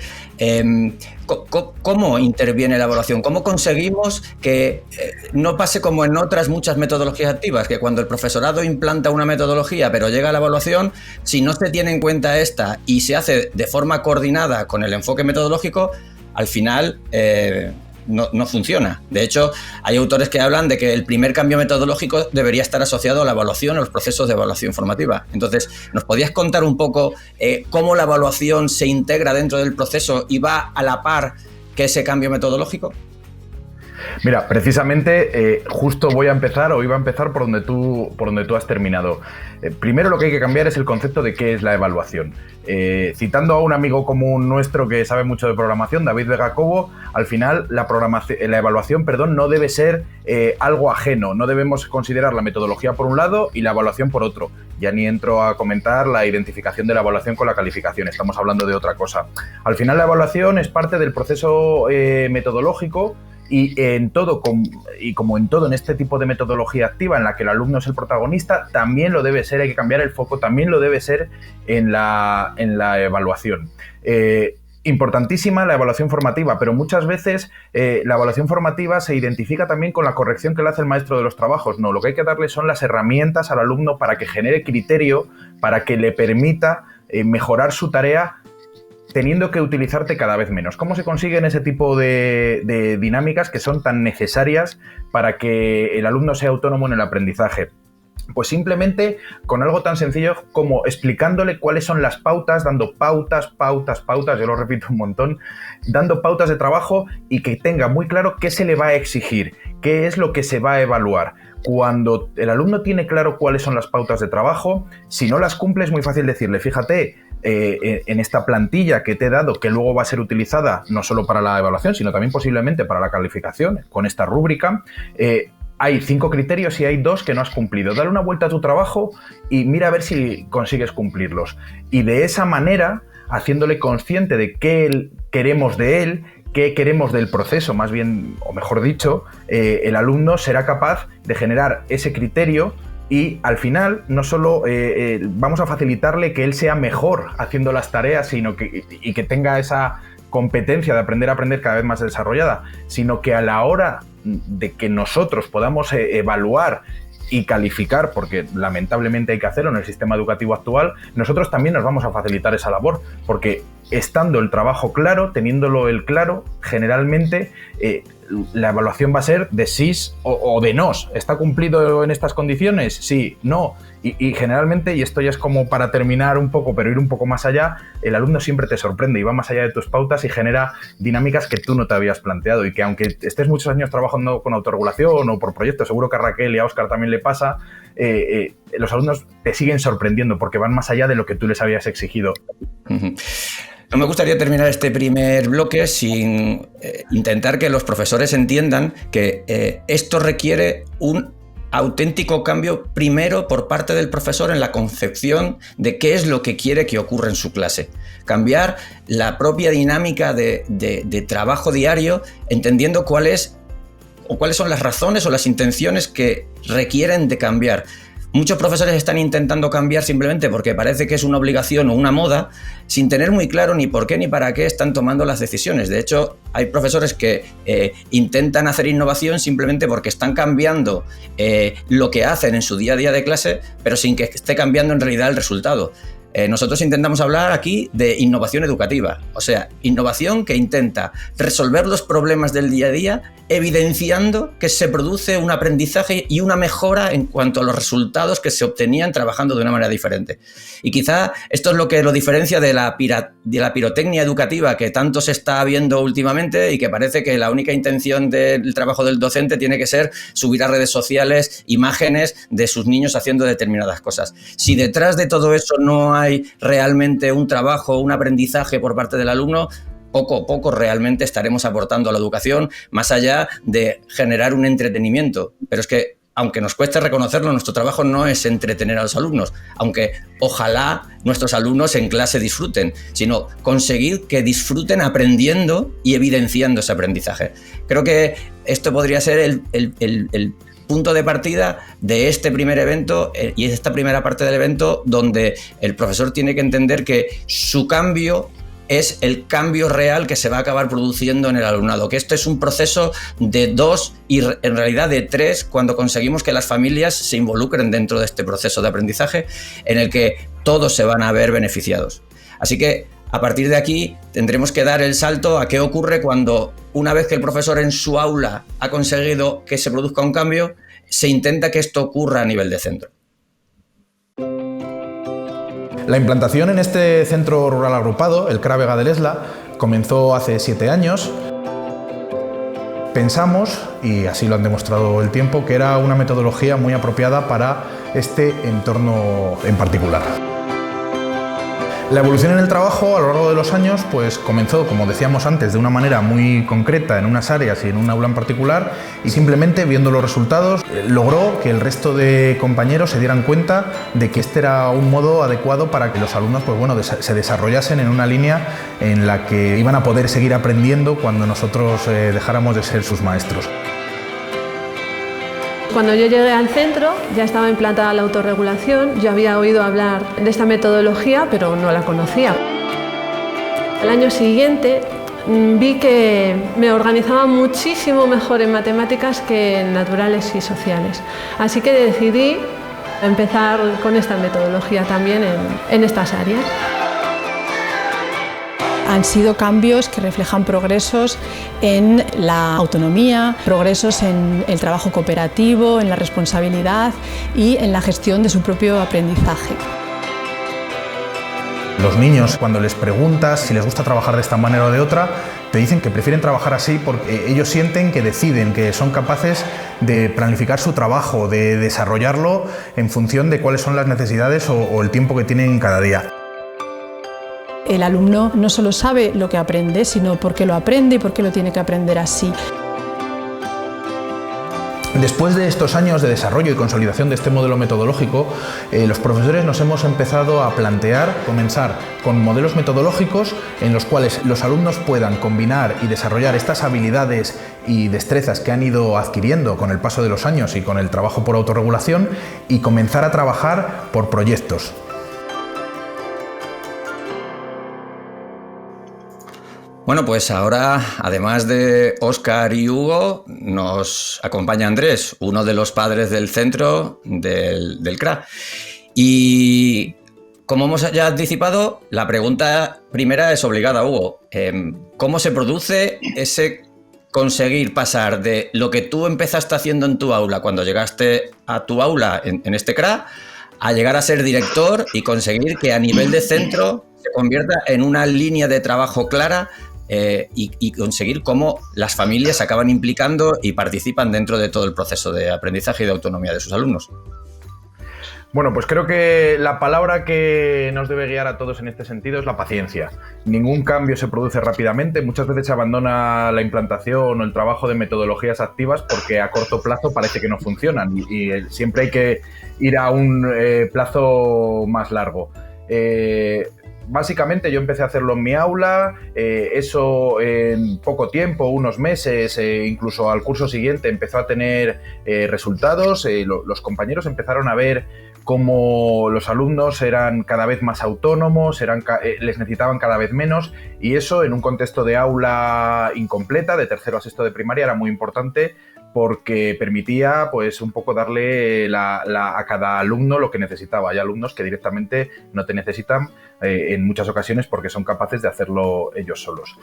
¿Cómo interviene la evaluación? ¿Cómo conseguimos que no pase como en otras muchas metodologías activas, que cuando el profesorado implanta una metodología pero llega a la evaluación, si no se tiene en cuenta esta y se hace de forma coordinada con el enfoque metodológico, al final no funciona? De hecho, hay autores que hablan de que el primer cambio metodológico debería estar asociado a la evaluación, a los procesos de evaluación formativa. Entonces, ¿nos podías contar un poco cómo la evaluación se integra dentro del proceso y va a la par que ese cambio metodológico? Mira, precisamente justo iba a empezar por donde tú has terminado. Primero lo que hay que cambiar es el concepto de qué es la evaluación. Citando a un amigo común nuestro que sabe mucho de programación, David Vega Cobo, al final la evaluación no debe ser algo ajeno. No debemos considerar la metodología por un lado y la evaluación por otro. Ya ni entro a comentar la identificación de la evaluación con la calificación, estamos hablando de otra cosa. Al final la evaluación es parte del proceso metodológico. Y como en todo en este tipo de metodología activa en la que el alumno es el protagonista, también lo debe ser, hay que cambiar el foco, también lo debe ser en la evaluación. Importantísima la evaluación formativa, pero muchas veces la evaluación formativa se identifica también con la corrección que le hace el maestro de los trabajos. No, lo que hay que darle son las herramientas al alumno para que genere criterio, para que le permita mejorar su tarea, teniendo que utilizarte cada vez menos. ¿Cómo se consiguen ese tipo de dinámicas que son tan necesarias para que el alumno sea autónomo en el aprendizaje? Pues simplemente con algo tan sencillo como explicándole cuáles son las pautas, dando pautas, yo lo repito un montón, dando pautas de trabajo y que tenga muy claro qué se le va a exigir, qué es lo que se va a evaluar. Cuando el alumno tiene claro cuáles son las pautas de trabajo, si no las cumple es muy fácil decirle, fíjate, en esta plantilla que te he dado, que luego va a ser utilizada no solo para la evaluación, sino también posiblemente para la calificación, con esta rúbrica, hay 5 criterios y hay 2 que no has cumplido. Dale una vuelta a tu trabajo y mira a ver si consigues cumplirlos. Y de esa manera, haciéndole consciente de qué queremos de él, qué queremos del proceso, más bien, o mejor dicho, el alumno será capaz de generar ese criterio. Y al final no solo vamos a facilitarle que él sea mejor haciendo las tareas, sino que tenga esa competencia de aprender a aprender cada vez más desarrollada, sino que a la hora de que nosotros podamos evaluar y calificar, porque lamentablemente hay que hacerlo en el sistema educativo actual, nosotros también nos vamos a facilitar esa labor, porque estando el trabajo claro, teniéndolo el claro, generalmente la evaluación va a ser de sí o de no. ¿Está cumplido en estas condiciones? Sí, no. Y generalmente, y esto ya es como para terminar un poco, pero ir un poco más allá, el alumno siempre te sorprende y va más allá de tus pautas y genera dinámicas que tú no te habías planteado y que aunque estés muchos años trabajando con autorregulación o por proyectos, seguro que a Raquel y a Óscar también le pasa, los alumnos te siguen sorprendiendo porque van más allá de lo que tú les habías exigido. No me gustaría terminar este primer bloque sin intentar que los profesores entiendan que esto requiere un auténtico cambio primero por parte del profesor en la concepción de qué es lo que quiere que ocurra en su clase. Cambiar la propia dinámica de trabajo diario, entendiendo cuáles son las razones o las intenciones que requieren de cambiar. Muchos profesores están intentando cambiar simplemente porque parece que es una obligación o una moda, sin tener muy claro ni por qué ni para qué están tomando las decisiones. De hecho, hay profesores que intentan hacer innovación simplemente porque están cambiando lo que hacen en su día a día de clase, pero sin que esté cambiando en realidad el resultado. Nosotros intentamos hablar aquí de innovación educativa, o sea, innovación que intenta resolver los problemas del día a día, evidenciando que se produce un aprendizaje y una mejora en cuanto a los resultados que se obtenían trabajando de una manera diferente. Y quizá esto es lo que lo diferencia de la pirotecnia educativa que tanto se está viendo últimamente y que parece que la única intención del trabajo del docente tiene que ser subir a redes sociales imágenes de sus niños haciendo determinadas cosas. Si detrás de todo eso no hay realmente un trabajo, un aprendizaje por parte del alumno, poco realmente estaremos aportando a la educación, más allá de generar un entretenimiento. Pero es que aunque nos cueste reconocerlo, nuestro trabajo no es entretener a los alumnos, aunque ojalá nuestros alumnos en clase disfruten, sino conseguir que disfruten aprendiendo y evidenciando ese aprendizaje. Creo que esto podría ser el punto de partida de este primer evento y esta primera parte del evento, donde el profesor tiene que entender que su cambio es el cambio real que se va a acabar produciendo en el alumnado, que esto es un proceso de 2 y en realidad de 3 cuando conseguimos que las familias se involucren dentro de este proceso de aprendizaje en el que todos se van a ver beneficiados. Así que a partir de aquí tendremos que dar el salto a qué ocurre cuando, una vez que el profesor en su aula ha conseguido que se produzca un cambio, se intenta que esto ocurra a nivel de centro. La implantación en este centro rural agrupado, el CRA Vega del Esla, comenzó hace 7 años. Pensamos, y así lo han demostrado el tiempo, que era una metodología muy apropiada para este entorno en particular. La evolución en el trabajo a lo largo de los años pues comenzó, como decíamos antes, de una manera muy concreta en unas áreas y en un aula en particular, y simplemente viendo los resultados logró que el resto de compañeros se dieran cuenta de que este era un modo adecuado para que los alumnos se desarrollasen en una línea en la que iban a poder seguir aprendiendo cuando nosotros dejáramos de ser sus maestros. Cuando yo llegué al centro ya estaba implantada la autorregulación, yo había oído hablar de esta metodología pero no la conocía. Al año siguiente vi que me organizaba muchísimo mejor en matemáticas que en naturales y sociales, así que decidí empezar con esta metodología también en estas áreas. Han sido cambios que reflejan progresos en la autonomía, progresos en el trabajo cooperativo, en la responsabilidad y en la gestión de su propio aprendizaje. Los niños, cuando les preguntas si les gusta trabajar de esta manera o de otra, te dicen que prefieren trabajar así porque ellos sienten que deciden, que son capaces de planificar su trabajo, de desarrollarlo en función de cuáles son las necesidades o el tiempo que tienen cada día. El alumno no solo sabe lo que aprende, sino por qué lo aprende y por qué lo tiene que aprender así. Después de estos años de desarrollo y consolidación de este modelo metodológico, los profesores nos hemos empezado a plantear comenzar con modelos metodológicos en los cuales los alumnos puedan combinar y desarrollar estas habilidades y destrezas que han ido adquiriendo con el paso de los años y con el trabajo por autorregulación, y comenzar a trabajar por proyectos. Bueno, pues ahora, además de Óscar y Hugo, nos acompaña Andrés, uno de los padres del centro del CRA. Y como hemos ya anticipado, la pregunta primera es obligada, Hugo. ¿Cómo se produce ese conseguir pasar de lo que tú empezaste haciendo en tu aula cuando llegaste a tu aula en este CRA a llegar a ser director y conseguir que a nivel de centro se convierta en una línea de trabajo clara y conseguir cómo las familias se acaban implicando y participan dentro de todo el proceso de aprendizaje y de autonomía de sus alumnos? Bueno, pues creo que la palabra que nos debe guiar a todos en este sentido es la paciencia. Ningún cambio se produce rápidamente, muchas veces se abandona la implantación o el trabajo de metodologías activas porque a corto plazo parece que no funcionan y siempre hay que ir a un plazo más largo. Básicamente yo empecé a hacerlo en mi aula, eso en poco tiempo, unos meses, incluso al curso siguiente empezó a tener resultados. Los compañeros empezaron a ver cómo los alumnos eran cada vez más autónomos, les necesitaban cada vez menos, y eso en un contexto de aula incompleta, de tercero a sexto de primaria, era muy importante porque permitía pues un poco darle a cada alumno lo que necesitaba. Hay alumnos que directamente no te necesitan en muchas ocasiones porque son capaces de hacerlo ellos solos.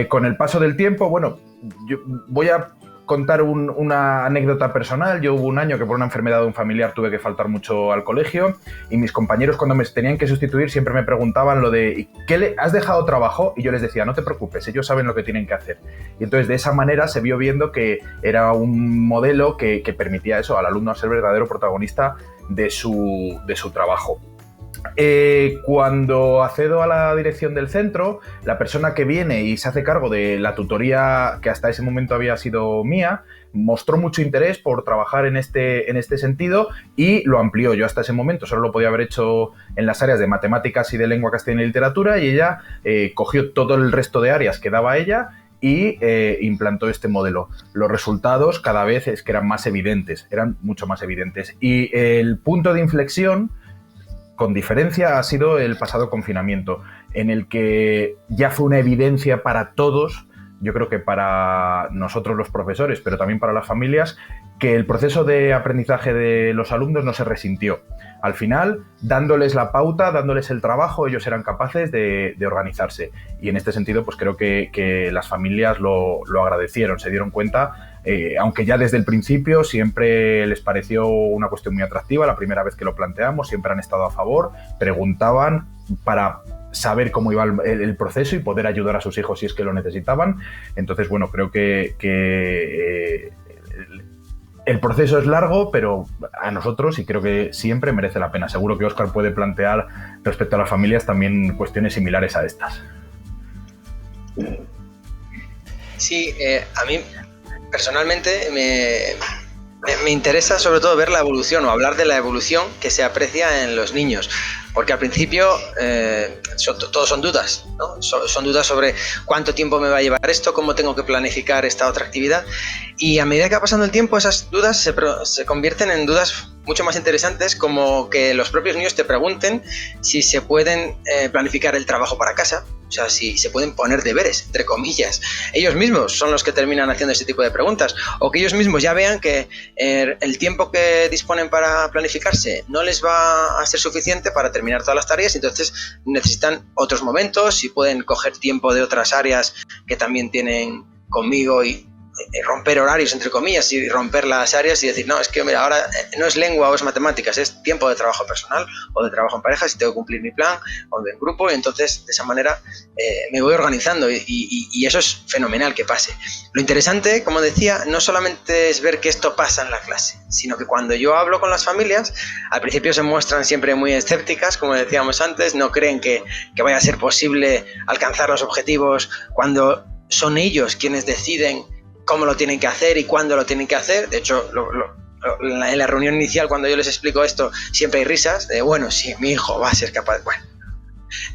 Con el paso del tiempo, bueno, yo voy a contar una anécdota personal. Yo hubo un año que por una enfermedad de un familiar tuve que faltar mucho al colegio y mis compañeros cuando me tenían que sustituir siempre me preguntaban lo de ¿has dejado trabajo? Y yo les decía, no te preocupes, ellos saben lo que tienen que hacer. Y entonces de esa manera se vio viendo que era un modelo que permitía eso al alumno ser verdadero protagonista de su trabajo. Cuando accedo a la dirección del centro, la persona que viene y se hace cargo de la tutoría que hasta ese momento había sido mía, mostró mucho interés por trabajar en este sentido y lo amplió. Yo hasta ese momento solo lo podía haber hecho en las áreas de matemáticas y de lengua castellana y literatura, y ella cogió todo el resto de áreas que daba ella y implantó este modelo. Los resultados cada vez es que eran más evidentes, eran mucho más evidentes. Y el punto de inflexión, con diferencia, ha sido el pasado confinamiento, en el que ya fue una evidencia para todos, yo creo que para nosotros los profesores, pero también para las familias, que el proceso de aprendizaje de los alumnos no se resintió. Al final, dándoles la pauta, dándoles el trabajo, ellos eran capaces de organizarse. Y en este sentido, pues creo que las familias lo agradecieron, se dieron cuenta, aunque ya desde el principio siempre les pareció una cuestión muy atractiva. La primera vez que lo planteamos, siempre han estado a favor, preguntaban para saber cómo iba el proceso y poder ayudar a sus hijos si es que lo necesitaban. Entonces, bueno, creo que el proceso es largo, pero a nosotros, y creo que siempre merece la pena. Seguro que Óscar puede plantear respecto a las familias también cuestiones similares a estas. Sí, a mí personalmente me interesa sobre todo ver la evolución o hablar de la evolución que se aprecia en los niños. Porque al principio todos son dudas, ¿no? Son dudas sobre cuánto tiempo me va a llevar esto, cómo tengo que planificar esta otra actividad. Y a medida que va pasando el tiempo, esas dudas se convierten en dudas mucho más interesantes, como que los propios niños te pregunten si se pueden planificar el trabajo para casa, o sea, si se pueden poner deberes, entre comillas. Ellos mismos son los que terminan haciendo ese tipo de preguntas, o que ellos mismos ya vean que el tiempo que disponen para planificarse no les va a ser suficiente para terminar todas las tareas, entonces necesitan otros momentos y pueden coger tiempo de otras áreas que también tienen conmigo y romper horarios, entre comillas, y romper las áreas y decir, no, es que mira, ahora no es lengua o es matemáticas, es tiempo de trabajo personal o de trabajo en pareja, si tengo que cumplir mi plan o de grupo, y entonces de esa manera me voy organizando y eso es fenomenal que pase. Lo interesante, como decía, no solamente es ver que esto pasa en la clase, sino que cuando yo hablo con las familias, al principio se muestran siempre muy escépticas, como decíamos antes, no creen que vaya a ser posible alcanzar los objetivos cuando son ellos quienes deciden cómo lo tienen que hacer y cuándo lo tienen que hacer. De hecho, en la reunión inicial, cuando yo les explico esto, siempre hay risas de, bueno, sí, mi hijo va a ser capaz. Bueno,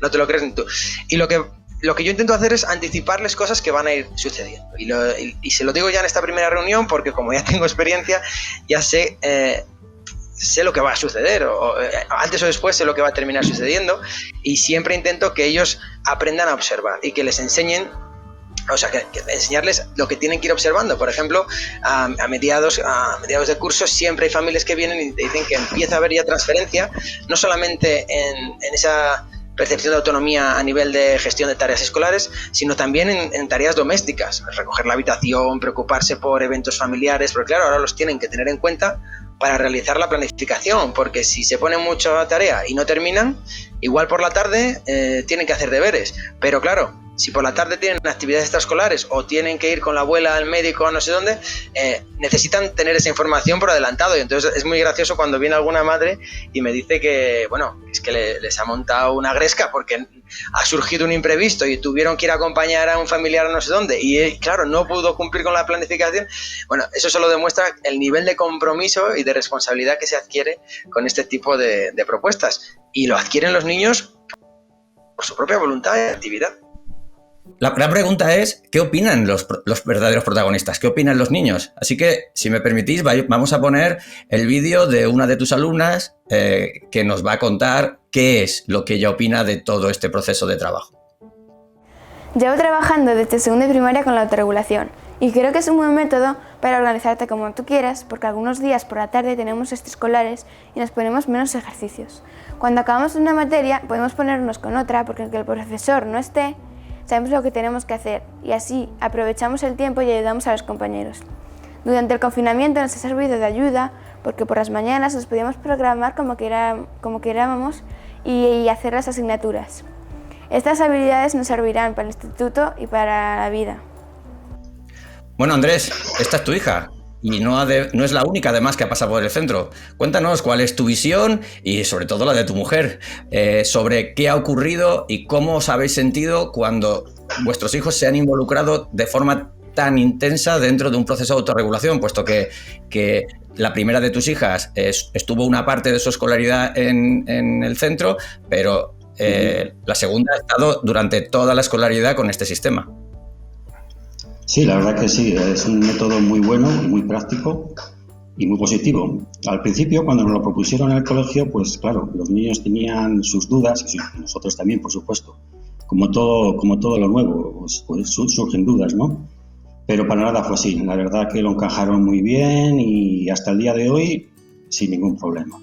no te lo crees ni tú. Y lo que yo intento hacer es anticiparles cosas que van a ir sucediendo. Y se lo digo ya en esta primera reunión porque como ya tengo experiencia, ya sé lo que va a suceder, o antes o después sé lo que va a terminar sucediendo, y siempre intento que ellos aprendan a observar y que les enseñen. O sea, que enseñarles lo que tienen que ir observando. Por ejemplo, a mediados de curso siempre hay familias que vienen y te dicen que empieza a haber ya transferencia, no solamente en esa percepción de autonomía a nivel de gestión de tareas escolares, sino también en tareas domésticas, recoger la habitación, preocuparse por eventos familiares, porque claro, ahora los tienen que tener en cuenta para realizar la planificación, porque si se ponen mucha tarea y no terminan, igual por la tarde tienen que hacer deberes, pero claro, si por la tarde tienen actividades extraescolares o tienen que ir con la abuela al médico a no sé dónde, necesitan tener esa información por adelantado. Y entonces es muy gracioso cuando viene alguna madre y me dice que, bueno, es que les ha montado una gresca porque ha surgido un imprevisto y tuvieron que ir a acompañar a un familiar a no sé dónde y claro, no pudo cumplir con la planificación. Bueno, eso solo demuestra el nivel de compromiso y de responsabilidad que se adquiere con este tipo de propuestas. Y lo adquieren los niños por su propia voluntad y actividad. La gran pregunta es, ¿qué opinan los verdaderos protagonistas? ¿Qué opinan los niños? Así que, si me permitís, vamos a poner el vídeo de una de tus alumnas que nos va a contar qué es lo que ella opina de todo este proceso de trabajo. Llevo trabajando desde segundo de primaria con la autorregulación y creo que es un buen método para organizarte como tú quieras, porque algunos días por la tarde tenemos extraescolares y nos ponemos menos ejercicios. Cuando acabamos una materia podemos ponernos con otra porque aunque el profesor no esté, sabemos lo que tenemos que hacer y así aprovechamos el tiempo y ayudamos a los compañeros. Durante el confinamiento nos ha servido de ayuda porque por las mañanas nos podíamos programar como querábamos y hacer las asignaturas. Estas habilidades nos servirán para el instituto y para la vida. Bueno, Andrés, esta es tu hija. y no es la única además que ha pasado por el centro. Cuéntanos cuál es tu visión y sobre todo la de tu mujer sobre qué ha ocurrido y cómo os habéis sentido cuando vuestros hijos se han involucrado de forma tan intensa dentro de un proceso de autorregulación, puesto que la primera de tus hijas estuvo una parte de su escolaridad en el centro, pero la segunda ha estado durante toda la escolaridad con este sistema. Sí, la verdad que sí, es un método muy bueno, muy práctico y muy positivo. Al principio, cuando nos lo propusieron en el colegio, pues claro, los niños tenían sus dudas, y nosotros también, por supuesto. Como todo lo nuevo, pues surgen dudas, ¿no? Pero para nada fue así. La verdad que lo encajaron muy bien y hasta el día de hoy sin ningún problema.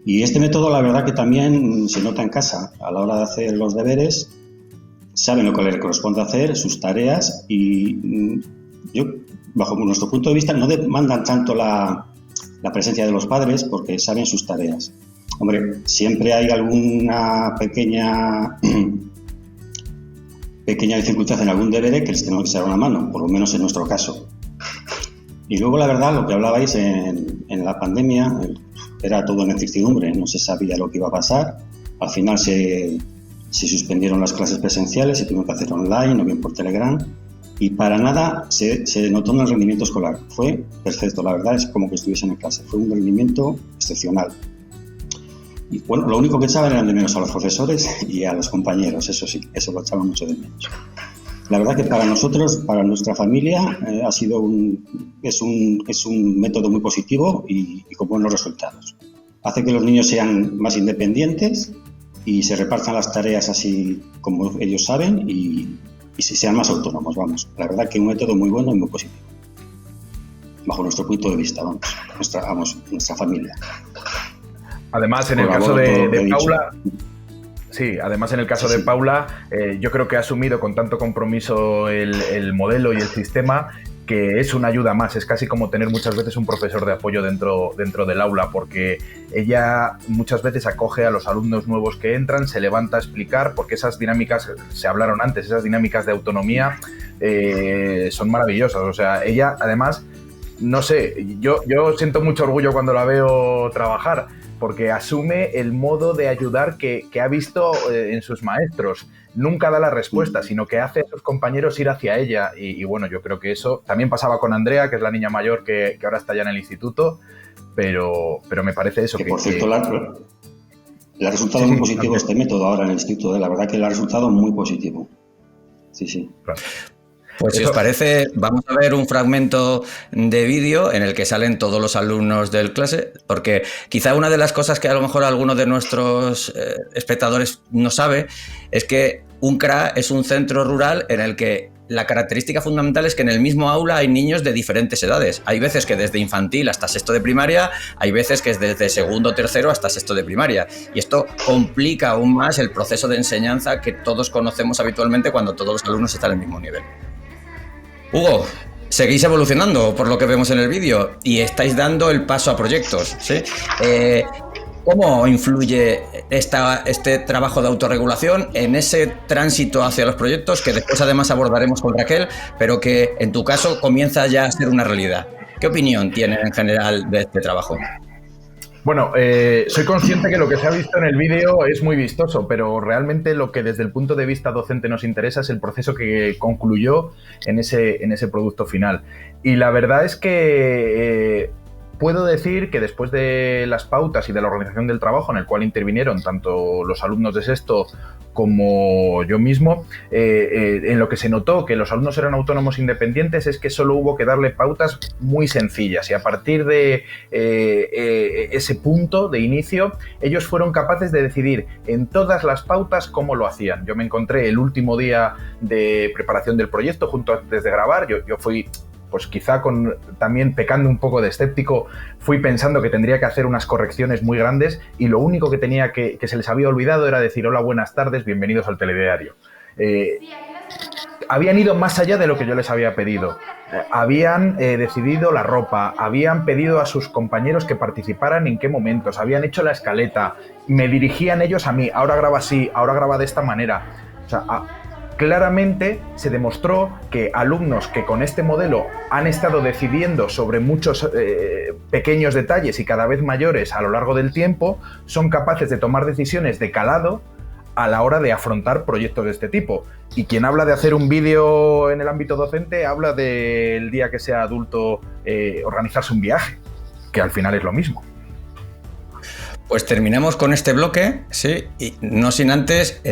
Y este método, la verdad que también se nota en casa. A la hora de hacer los deberes, saben lo que les corresponde hacer, sus tareas, y yo, bajo nuestro punto de vista, no demandan tanto la presencia de los padres porque saben sus tareas. Hombre, siempre hay alguna pequeña dificultad en algún deber que les tenemos que echar una mano, por lo menos en nuestro caso. Y luego, la verdad, lo que hablabais en la pandemia, era todo en incertidumbre, no se sabía lo que iba a pasar. Al final se suspendieron las clases presenciales, se tuvieron que hacer online o bien por Telegram, y para nada se notó en el rendimiento escolar. Fue perfecto, la verdad es como que estuviesen en clase, fue un rendimiento excepcional. Y bueno, lo único que echaban eran de menos a los profesores y a los compañeros, eso sí, eso lo echaban mucho de menos. La verdad que para nosotros, para nuestra familia, ha sido es un método muy positivo y con buenos resultados. Hace que los niños sean más independientes y se repartan las tareas así como ellos saben y sean más autónomos, vamos. La verdad que un método muy bueno y muy positivo. Bajo nuestro punto de vista, nuestra familia. Además, en el caso de Paula, sí, además en el caso de Paula, yo creo que ha asumido con tanto compromiso el modelo y el sistema que es una ayuda más. Es casi como tener muchas veces un profesor de apoyo dentro del aula, porque ella muchas veces acoge a los alumnos nuevos que entran, se levanta a explicar, porque esas dinámicas, se hablaron antes, esas dinámicas de autonomía son maravillosas. O sea, ella además, no sé, yo siento mucho orgullo cuando la veo trabajar, porque asume el modo de ayudar que ha visto en sus maestros. Nunca da la respuesta, sino que hace a sus compañeros ir hacia ella. Y bueno, yo creo que eso también pasaba con Andrea, que es la niña mayor que ahora está ya en el instituto, pero me parece eso. Que por cierto, le ha resultado muy positivo este método ahora en el instituto. La verdad que le ha resultado muy positivo. Sí. Claro. Pues si os parece, vamos a ver un fragmento de vídeo en el que salen todos los alumnos del clase, porque quizá una de las cosas que a lo mejor algunos de nuestros espectadores no sabe es que un CRA es un centro rural en el que la característica fundamental es que en el mismo aula hay niños de diferentes edades. Hay veces que desde infantil hasta sexto de primaria, hay veces que es desde segundo o tercero hasta sexto de primaria. Y esto complica aún más el proceso de enseñanza que todos conocemos habitualmente cuando todos los alumnos están al mismo nivel. Hugo, seguís evolucionando por lo que vemos en el vídeo y estáis dando el paso a proyectos, ¿sí? ¿Cómo influye este trabajo de autorregulación en ese tránsito hacia los proyectos que después además abordaremos con Raquel, pero que en tu caso comienza ya a ser una realidad? ¿Qué opinión tienes en general de este trabajo? Bueno, soy consciente que lo que se ha visto en el vídeo es muy vistoso, pero realmente lo que desde el punto de vista docente nos interesa es el proceso que concluyó en ese producto final. Y la verdad es que puedo decir que después de las pautas y de la organización del trabajo en el cual intervinieron tanto los alumnos de sexto como yo mismo, en lo que se notó que los alumnos eran autónomos independientes es que solo hubo que darle pautas muy sencillas y a partir de ese punto de inicio ellos fueron capaces de decidir en todas las pautas cómo lo hacían. Yo me encontré el último día de preparación del proyecto justo antes de grabar, yo fui pues quizá también pecando un poco de escéptico, fui pensando que tendría que hacer unas correcciones muy grandes y lo único que tenía que se les había olvidado era decir hola, buenas tardes, bienvenidos al telediario. Habían ido más allá de lo que yo les había pedido. Habían decidido la ropa, habían pedido a sus compañeros que participaran en qué momentos, habían hecho la escaleta, me dirigían ellos a mí, ahora graba así, ahora graba de esta manera. O sea, claramente se demostró que alumnos que con este modelo han estado decidiendo sobre muchos pequeños detalles y cada vez mayores a lo largo del tiempo son capaces de tomar decisiones de calado a la hora de afrontar proyectos de este tipo. Y quien habla de hacer un vídeo en el ámbito docente habla del día que sea adulto organizarse un viaje, que al final es lo mismo. Pues terminamos con este bloque, sí, y no sin antes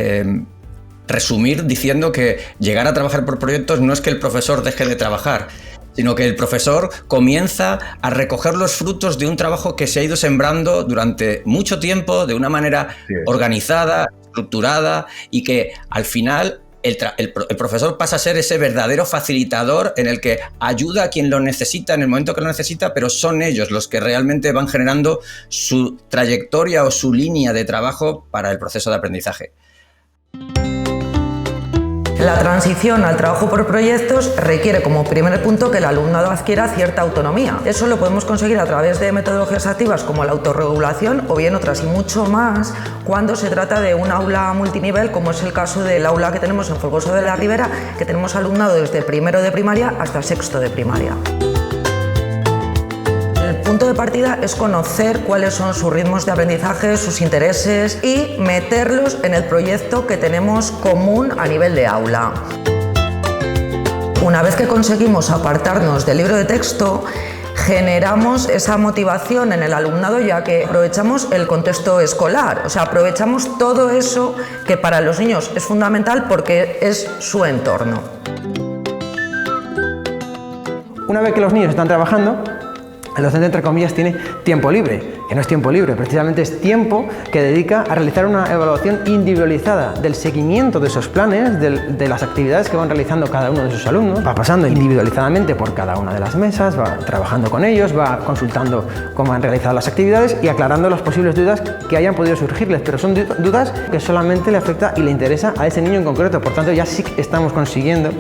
resumir diciendo que llegar a trabajar por proyectos no es que el profesor deje de trabajar, sino que el profesor comienza a recoger los frutos de un trabajo que se ha ido sembrando durante mucho tiempo, de una manera organizada, estructurada, y que al final el profesor pasa a ser ese verdadero facilitador en el que ayuda a quien lo necesita en el momento que lo necesita, pero son ellos los que realmente van generando su trayectoria o su línea de trabajo para el proceso de aprendizaje. La transición al trabajo por proyectos requiere como primer punto que el alumnado adquiera cierta autonomía. Eso lo podemos conseguir a través de metodologías activas como la autorregulación o bien otras y mucho más cuando se trata de un aula multinivel, como es el caso del aula que tenemos en Folgoso de la Ribera, que tenemos alumnado desde primero de primaria hasta sexto de primaria. El punto de partida es conocer cuáles son sus ritmos de aprendizaje, sus intereses y meterlos en el proyecto que tenemos común a nivel de aula. Una vez que conseguimos apartarnos del libro de texto, generamos esa motivación en el alumnado ya que aprovechamos el contexto escolar, o sea, aprovechamos todo eso que para los niños es fundamental porque es su entorno. Una vez que los niños están trabajando, el docente, entre comillas, tiene tiempo libre, que no es tiempo libre, precisamente es tiempo que dedica a realizar una evaluación individualizada del seguimiento de esos planes, de las actividades que van realizando cada uno de sus alumnos, va pasando individualizadamente por cada una de las mesas, va trabajando con ellos, va consultando cómo han realizado las actividades y aclarando las posibles dudas que hayan podido surgirles, pero son dudas que solamente le afecta y le interesa a ese niño en concreto, por tanto ya sí que estamos consiguiendo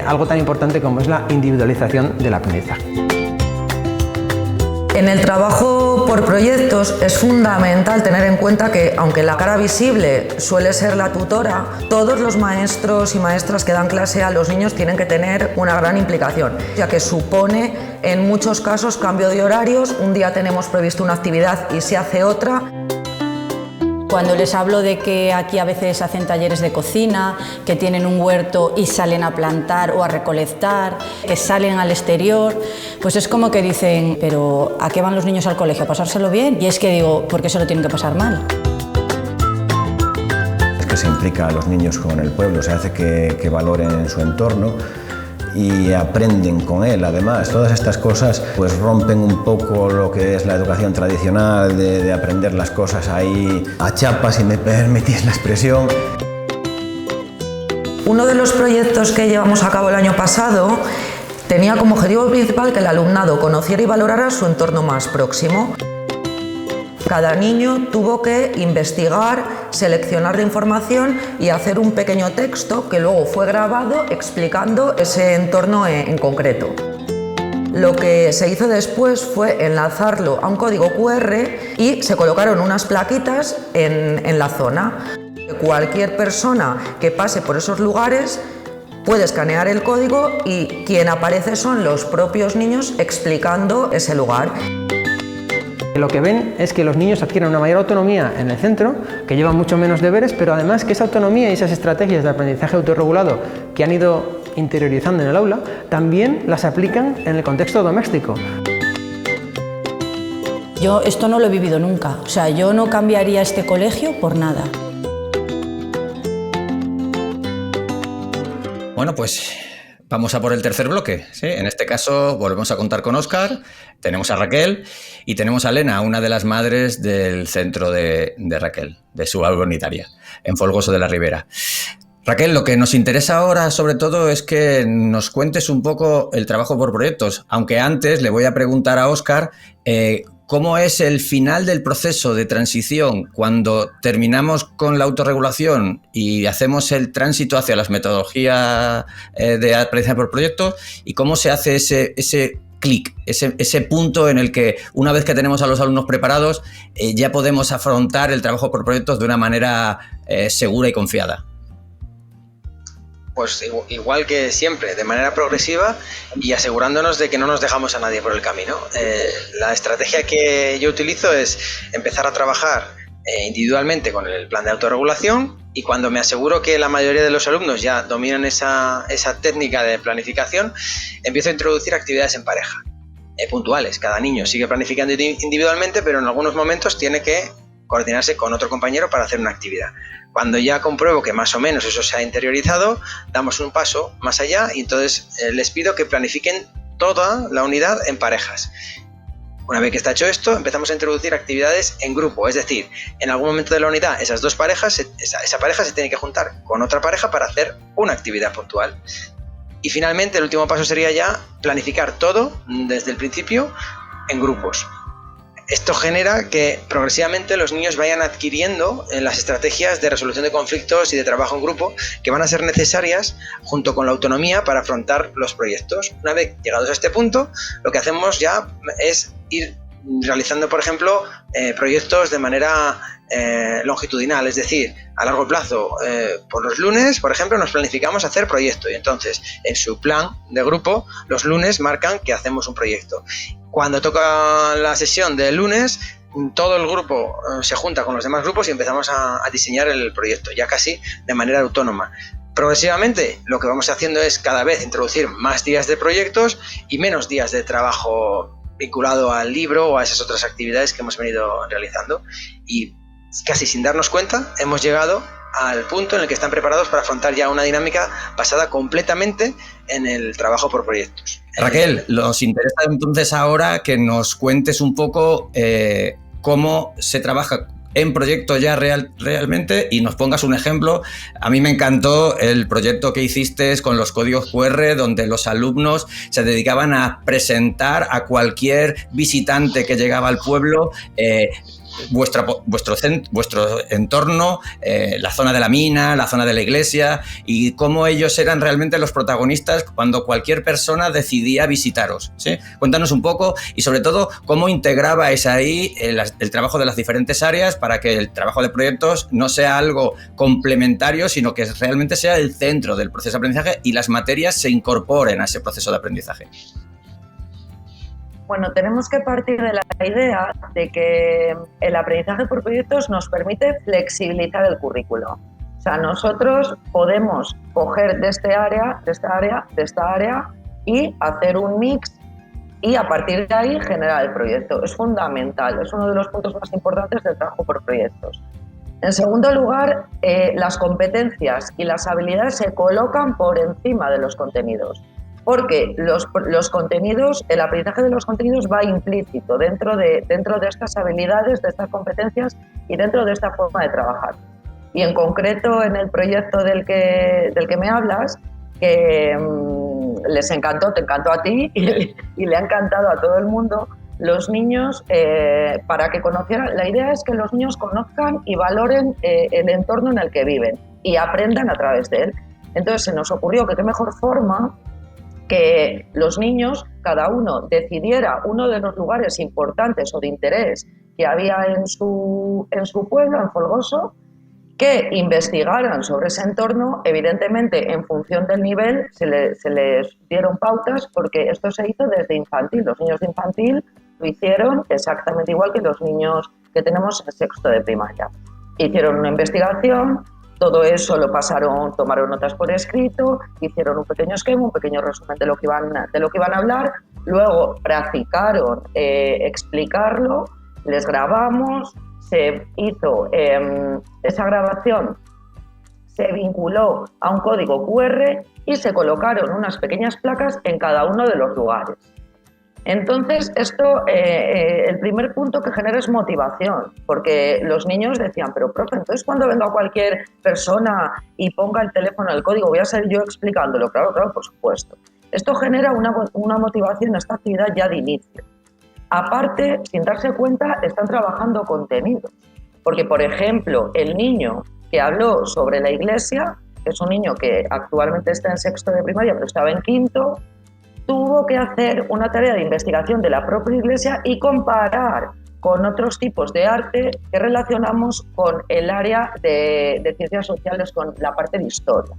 algo tan importante como es la individualización del aprendizaje. En el trabajo por proyectos es fundamental tener en cuenta que, aunque la cara visible suele ser la tutora, todos los maestros y maestras que dan clase a los niños tienen que tener una gran implicación, ya que supone en muchos casos cambio de horarios, un día tenemos previsto una actividad y se hace otra. Cuando les hablo de que aquí a veces hacen talleres de cocina, que tienen un huerto y salen a plantar o a recolectar, que salen al exterior, pues es como que dicen, pero ¿a qué van los niños al colegio? ¿A pasárselo bien? Y es que digo, ¿por qué se lo tienen que pasar mal? Es que se implica a los niños con el pueblo, se hace que valoren su entorno y aprenden con él. Además, todas estas cosas pues rompen un poco lo que es la educación tradicional de aprender las cosas ahí a chapa, si me permitís la expresión. Uno de los proyectos que llevamos a cabo el año pasado tenía como objetivo principal que el alumnado conociera y valorara su entorno más próximo. Cada niño tuvo que investigar, seleccionar la información y hacer un pequeño texto que luego fue grabado explicando ese entorno en concreto. Lo que se hizo después fue enlazarlo a un código QR y se colocaron unas plaquitas en la zona. Cualquier persona que pase por esos lugares puede escanear el código y quien aparece son los propios niños explicando ese lugar. Lo que ven es que los niños adquieren una mayor autonomía en el centro, que llevan mucho menos deberes, pero además que esa autonomía y esas estrategias de aprendizaje autorregulado que han ido interiorizando en el aula, también las aplican en el contexto doméstico. Yo esto no lo he vivido nunca, o sea, yo no cambiaría este colegio por nada. Bueno, pues vamos a por el tercer bloque, ¿sí? En este caso volvemos a contar con Óscar, tenemos a Raquel y tenemos a Elena, una de las madres del centro de Raquel, de su aula unitaria, en Folgoso de la Ribera. Raquel, lo que nos interesa ahora sobre todo es que nos cuentes un poco el trabajo por proyectos, aunque antes le voy a preguntar a Óscar cómo es el final del proceso de transición cuando terminamos con la autorregulación y hacemos el tránsito hacia las metodologías de aprendizaje por proyectos y cómo se hace ese clic, ese punto en el que una vez que tenemos a los alumnos preparados ya podemos afrontar el trabajo por proyectos de una manera segura y confiada. pues igual que siempre, de manera progresiva y asegurándonos de que no nos dejamos a nadie por el camino. La estrategia que yo utilizo es empezar a trabajar individualmente con el plan de autorregulación, y cuando me aseguro que la mayoría de los alumnos ya dominan esa técnica de planificación, empiezo a introducir actividades en pareja, puntuales. Cada niño sigue planificando individualmente, pero en algunos momentos tiene que coordinarse con otro compañero para hacer una actividad. Cuando ya compruebo que más o menos eso se ha interiorizado, damos un paso más allá y entonces les pido que planifiquen toda la unidad en parejas. Una vez que está hecho esto, empezamos a introducir actividades en grupo, es decir, en algún momento de la unidad esas dos parejas, esa pareja se tiene que juntar con otra pareja para hacer una actividad puntual. Y finalmente el último paso sería ya planificar todo desde el principio en grupos. Esto genera que progresivamente los niños vayan adquiriendo las estrategias de resolución de conflictos y de trabajo en grupo que van a ser necesarias junto con la autonomía para afrontar los proyectos. Una vez llegados a este punto, lo que hacemos ya es ir realizando, por ejemplo, proyectos de manera longitudinal, es decir, a largo plazo. Por los lunes, por ejemplo, nos planificamos hacer proyecto y entonces en su plan de grupo los lunes marcan que hacemos un proyecto. Cuando toca la sesión del lunes, todo el grupo se junta con los demás grupos y empezamos a diseñar el proyecto, ya casi de manera autónoma. Progresivamente lo que vamos haciendo es cada vez introducir más días de proyectos y menos días de trabajo vinculado al libro o a esas otras actividades que hemos venido realizando, y casi sin darnos cuenta hemos llegado al punto en el que están preparados para afrontar ya una dinámica basada completamente en el trabajo por proyectos. Raquel, nos interesa entonces ahora que nos cuentes un poco cómo se trabaja en proyecto ya realmente y nos pongas un ejemplo. A mí me encantó el proyecto que hiciste con los códigos QR, donde los alumnos se dedicaban a presentar a cualquier visitante que llegaba al pueblo vuestro entorno, la zona de la mina, la zona de la iglesia, y cómo ellos eran realmente los protagonistas cuando cualquier persona decidía visitaros, ¿sí? Cuéntanos un poco y sobre todo cómo integrabais ahí el trabajo de las diferentes áreas para que el trabajo de proyectos no sea algo complementario, sino que realmente sea el centro del proceso de aprendizaje y las materias se incorporen a ese proceso de aprendizaje. Bueno, tenemos que partir de la idea de que el aprendizaje por proyectos nos permite flexibilizar el currículo. O sea, nosotros podemos coger de esta área y hacer un mix y a partir de ahí generar el proyecto. Es fundamental, es uno de los puntos más importantes del trabajo por proyectos. En segundo lugar, las competencias y las habilidades se colocan por encima de los contenidos. Porque los contenidos, el aprendizaje de los contenidos va implícito dentro de estas habilidades, de estas competencias y dentro de esta forma de trabajar. Y en concreto en el proyecto del que me hablas, que les encantó, te encantó a ti y le ha encantado a todo el mundo, los niños, para que conocieran, la idea es que los niños conozcan y valoren el entorno en el que viven y aprendan a través de él. Entonces se nos ocurrió que qué mejor forma que los niños, cada uno decidiera uno de los lugares importantes o de interés que había en su pueblo, en Folgoso, que investigaran sobre ese entorno. Evidentemente, en función del nivel, se les dieron pautas, porque esto se hizo desde infantil. Los niños de infantil lo hicieron exactamente igual que los niños que tenemos en sexto de primaria. Hicieron una investigación. Todo eso lo pasaron, tomaron notas por escrito, hicieron un pequeño esquema, un pequeño resumen de lo que iban a hablar, luego practicaron explicarlo, les grabamos, se hizo esa grabación, se vinculó a un código QR y se colocaron unas pequeñas placas en cada uno de los lugares. Entonces, esto, el primer punto que genera es motivación, porque los niños decían, pero profe, entonces cuando venga cualquier persona y ponga el teléfono en el código, voy a ser yo explicándolo. Claro, por supuesto. Esto genera una motivación a esta actividad ya de inicio. Aparte, sin darse cuenta, están trabajando contenidos, porque, por ejemplo, el niño que habló sobre la iglesia, que es un niño que actualmente está en sexto de primaria, pero estaba en quinto, tuvo que hacer una tarea de investigación de la propia iglesia y comparar con otros tipos de arte que relacionamos con el área de ciencias sociales, con la parte de historia.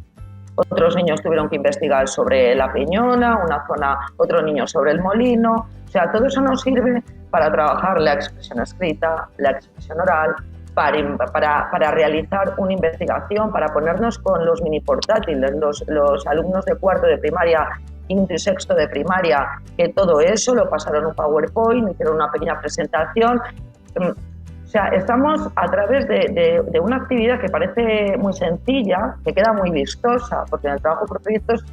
otros niños tuvieron que investigar sobre la Peñona, una zona, otros niños sobre el Molino. O sea, todo eso nos sirve para trabajar la expresión escrita, la expresión oral, para realizar una investigación, para ponernos con los mini portátiles, los alumnos de cuarto de primaria, quinto y sexto de primaria, que todo eso lo pasaron un PowerPoint, hicieron una pequeña presentación. O sea, estamos a través de una actividad que parece muy sencilla, que queda muy vistosa, porque en el trabajo por proyectos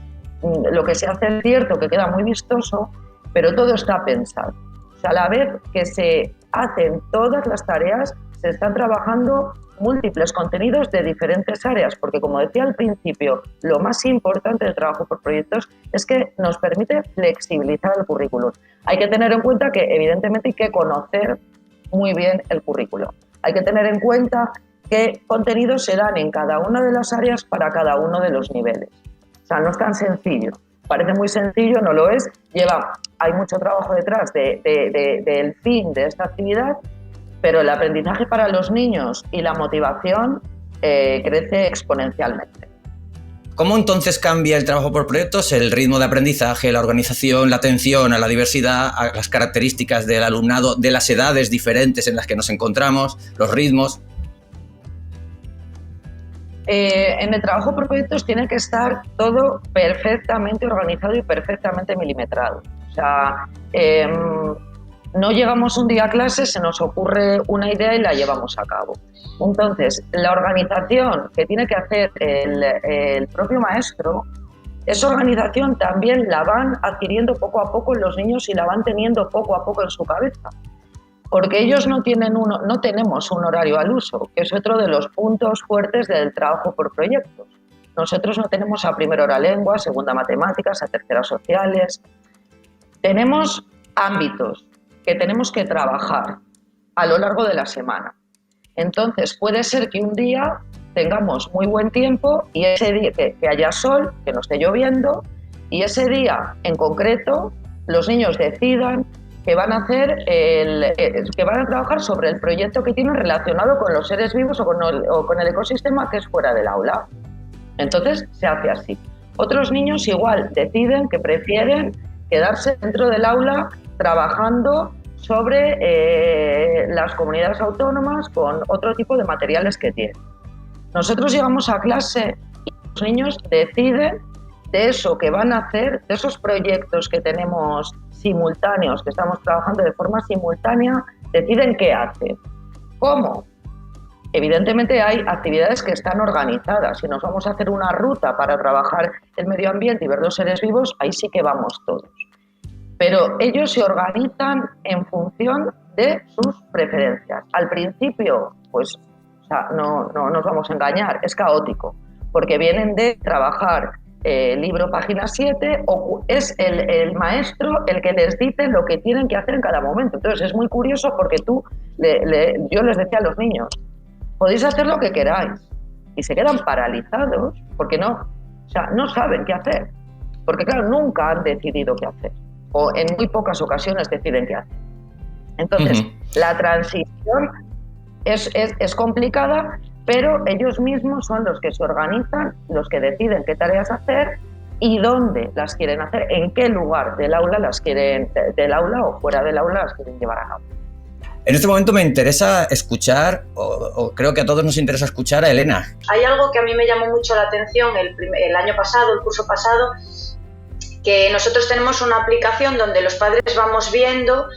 lo que se hace es cierto que queda muy vistoso, pero todo está pensado. O sea, a la vez que se hacen todas las tareas, se están trabajando múltiples contenidos de diferentes áreas, porque como decía al principio, lo más importante del trabajo por proyectos es que nos permite flexibilizar el currículum. Hay que tener en cuenta que evidentemente hay que conocer muy bien el currículum. Hay que tener en cuenta qué contenidos se dan en cada una de las áreas para cada uno de los niveles. O sea, no es tan sencillo. Parece muy sencillo, no lo es. Hay mucho trabajo detrás del fin de esta actividad, pero el aprendizaje para los niños y la motivación crece exponencialmente. ¿Cómo entonces cambia el trabajo por proyectos, el ritmo de aprendizaje, la organización, la atención a la diversidad, a las características del alumnado, de las edades diferentes en las que nos encontramos, los ritmos? En el trabajo por proyectos tiene que estar todo perfectamente organizado y perfectamente milimetrado. O sea, no llegamos un día a clase, se nos ocurre una idea y la llevamos a cabo. Entonces, la organización que tiene que hacer el propio maestro, esa organización también la van adquiriendo poco a poco los niños y la van teniendo poco a poco en su cabeza. Porque ellos no tenemos un horario al uso, que es otro de los puntos fuertes del trabajo por proyectos. Nosotros no tenemos a primera hora lengua, segunda matemáticas, a tercera sociales. Tenemos ámbitos que tenemos que trabajar a lo largo de la semana. Entonces, puede ser que un día tengamos muy buen tiempo y ese día que haya sol, que no esté lloviendo, y ese día en concreto los niños decidan que van a trabajar sobre el proyecto que tienen relacionado con los seres vivos o con el ecosistema que es fuera del aula. Entonces, se hace así. Otros niños igual deciden que prefieren quedarse dentro del aula trabajando sobre las comunidades autónomas con otro tipo de materiales que tienen. Nosotros llegamos a clase y los niños deciden de eso que van a hacer, de esos proyectos que tenemos simultáneos, que estamos trabajando de forma simultánea, deciden qué hacen. ¿Cómo? Evidentemente hay actividades que están organizadas. Si nos vamos a hacer una ruta para trabajar el medio ambiente y ver los seres vivos, ahí sí que vamos todos. Pero ellos se organizan en función de sus preferencias. Al principio, pues, o sea, no nos vamos a engañar, es caótico, porque vienen de trabajar libro página 7 o es el maestro el que les dice lo que tienen que hacer en cada momento. Entonces es muy curioso porque yo les decía a los niños, podéis hacer lo que queráis, y se quedan paralizados porque no saben qué hacer, porque claro, nunca han decidido qué hacer, o en muy pocas ocasiones deciden qué hacer. Entonces, la transición es complicada, pero ellos mismos son los que se organizan, los que deciden qué tareas hacer y dónde las quieren hacer, en qué lugar del aula del aula o fuera del aula las quieren llevar a cabo. En este momento me interesa escuchar, o creo que a todos nos interesa escuchar a Elena. Hay algo que a mí me llamó mucho la atención el año pasado, el curso pasado, que nosotros tenemos una aplicación donde los padres vamos viendo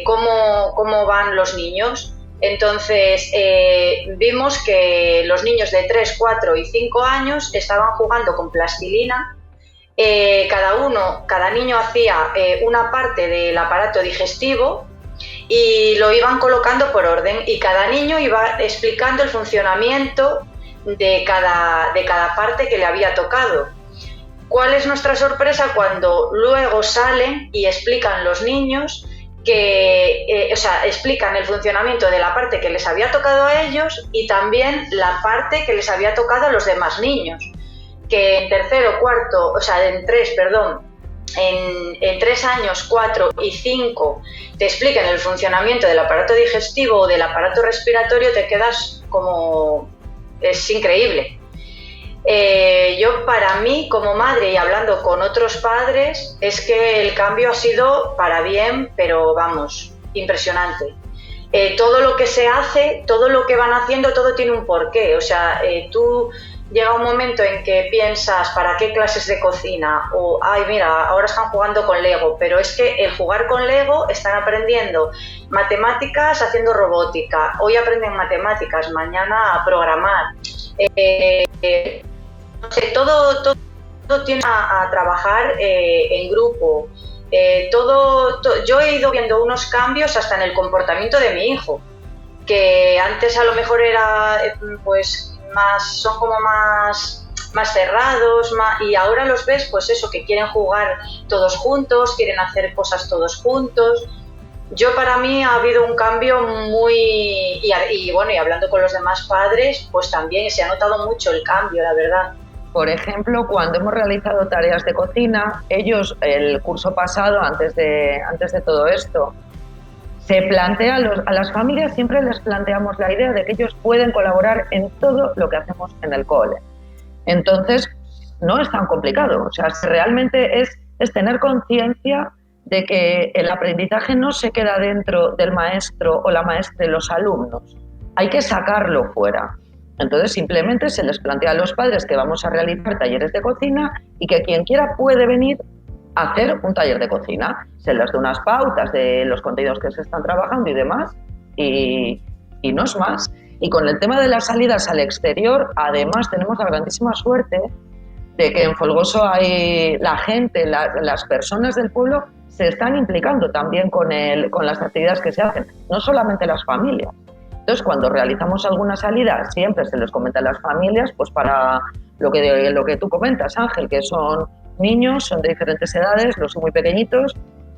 cómo van los niños. Entonces vimos que los niños de 3, 4 y 5 años estaban jugando con plastilina. Cada niño hacía una parte del aparato digestivo y lo iban colocando por orden, y cada niño iba explicando el funcionamiento de cada parte que le había tocado. ¿Cuál es nuestra sorpresa cuando luego salen y explican los niños explican el funcionamiento de la parte que les había tocado a ellos y también la parte que les había tocado a los demás niños? Que en en 3 años, 4 y 5 te explican el funcionamiento del aparato digestivo o del aparato respiratorio, te quedas como... es increíble. Yo, para mí, como madre y hablando con otros padres, es que el cambio ha sido para bien, pero vamos, impresionante. Todo lo que se hace, todo lo que van haciendo, todo tiene un porqué. O sea, tú llega un momento en que piensas, ¿para qué clases de cocina? O, ay, mira, ahora están jugando con Lego, pero es que el jugar con Lego están aprendiendo matemáticas haciendo robótica. Hoy aprenden matemáticas, mañana a programar. No sé, todo tiene a trabajar en grupo. Yo he ido viendo unos cambios hasta en el comportamiento de mi hijo, que antes a lo mejor era pues son como más cerrados, y ahora los ves pues eso, que quieren jugar todos juntos, quieren hacer cosas todos juntos. Para mí ha habido un cambio y bueno, y hablando con los demás padres, pues también se ha notado mucho el cambio, la verdad. Por ejemplo, cuando hemos realizado tareas de cocina, ellos, el curso pasado, antes de todo esto, se plantea a las familias, siempre les planteamos la idea de que ellos pueden colaborar en todo lo que hacemos en el cole. Entonces, no es tan complicado. O sea, realmente es tener conciencia de que el aprendizaje no se queda dentro del maestro o la maestra y los alumnos. Hay que sacarlo fuera. Entonces, simplemente se les plantea a los padres que vamos a realizar talleres de cocina y que quien quiera puede venir a hacer un taller de cocina. Se les da unas pautas de los contenidos que se están trabajando y demás, y no es más. Y con el tema de las salidas al exterior, además tenemos la grandísima suerte de que en Folgoso hay la gente, las personas del pueblo se están implicando también con las actividades que se hacen, no solamente las familias. Entonces, cuando realizamos alguna salida, siempre se les comenta a las familias, pues para lo que tú comentas, Ángel, que son niños, son de diferentes edades, los muy pequeñitos,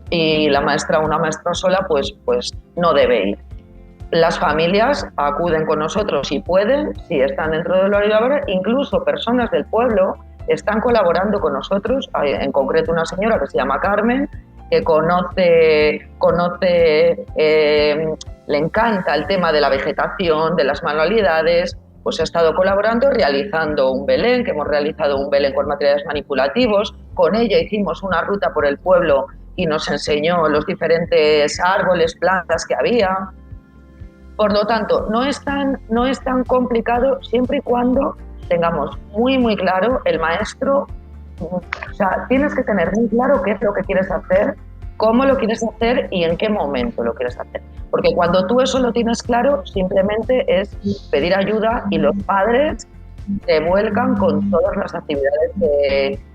y una maestra sola, pues no debe ir. Las familias acuden con nosotros si pueden, si están dentro del horario laboral, incluso personas del pueblo están colaborando con nosotros, en concreto una señora que se llama Carmen, que le encanta el tema de la vegetación, de las manualidades, pues ha estado colaborando realizando un Belén, que hemos realizado un Belén con materiales manipulativos. Con ella hicimos una ruta por el pueblo y nos enseñó los diferentes árboles, plantas que había. Por lo tanto, no es tan complicado siempre y cuando tengamos muy, muy claro el maestro. O sea, tienes que tener muy claro qué es lo que quieres hacer, cómo lo quieres hacer y en qué momento lo quieres hacer. Porque cuando tú eso lo tienes claro, simplemente es pedir ayuda y los padres se vuelcan con todas las actividades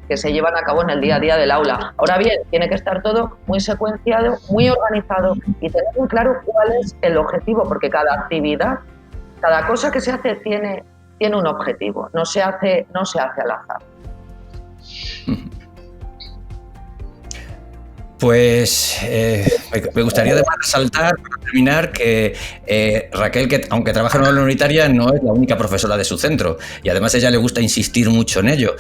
que se llevan a cabo en el día a día del aula. Ahora bien, tiene que estar todo muy secuenciado, muy organizado y tener muy claro cuál es el objetivo, porque cada actividad, cada cosa que se hace tiene un objetivo, no se hace al azar. Pues me gustaría además resaltar, para terminar, que Raquel, que aunque trabaja en una aula unitaria, no es la única profesora de su centro y además a ella le gusta insistir mucho en ello.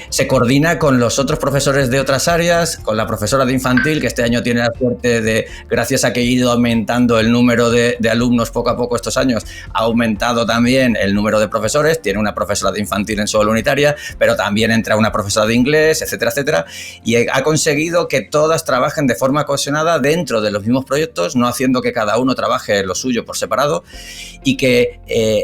Se coordina con los otros profesores de otras áreas, con la profesora de infantil, que este año tiene la suerte de, gracias a que ha ido aumentando el número de alumnos poco a poco estos años, ha aumentado también el número de profesores, tiene una profesora de infantil en su aula unitaria, pero también entra una profesora de inglés, etcétera, etcétera, y ha conseguido que todas trabajen de forma cohesionada dentro de los mismos proyectos, no haciendo que cada uno trabaje lo suyo por separado, y que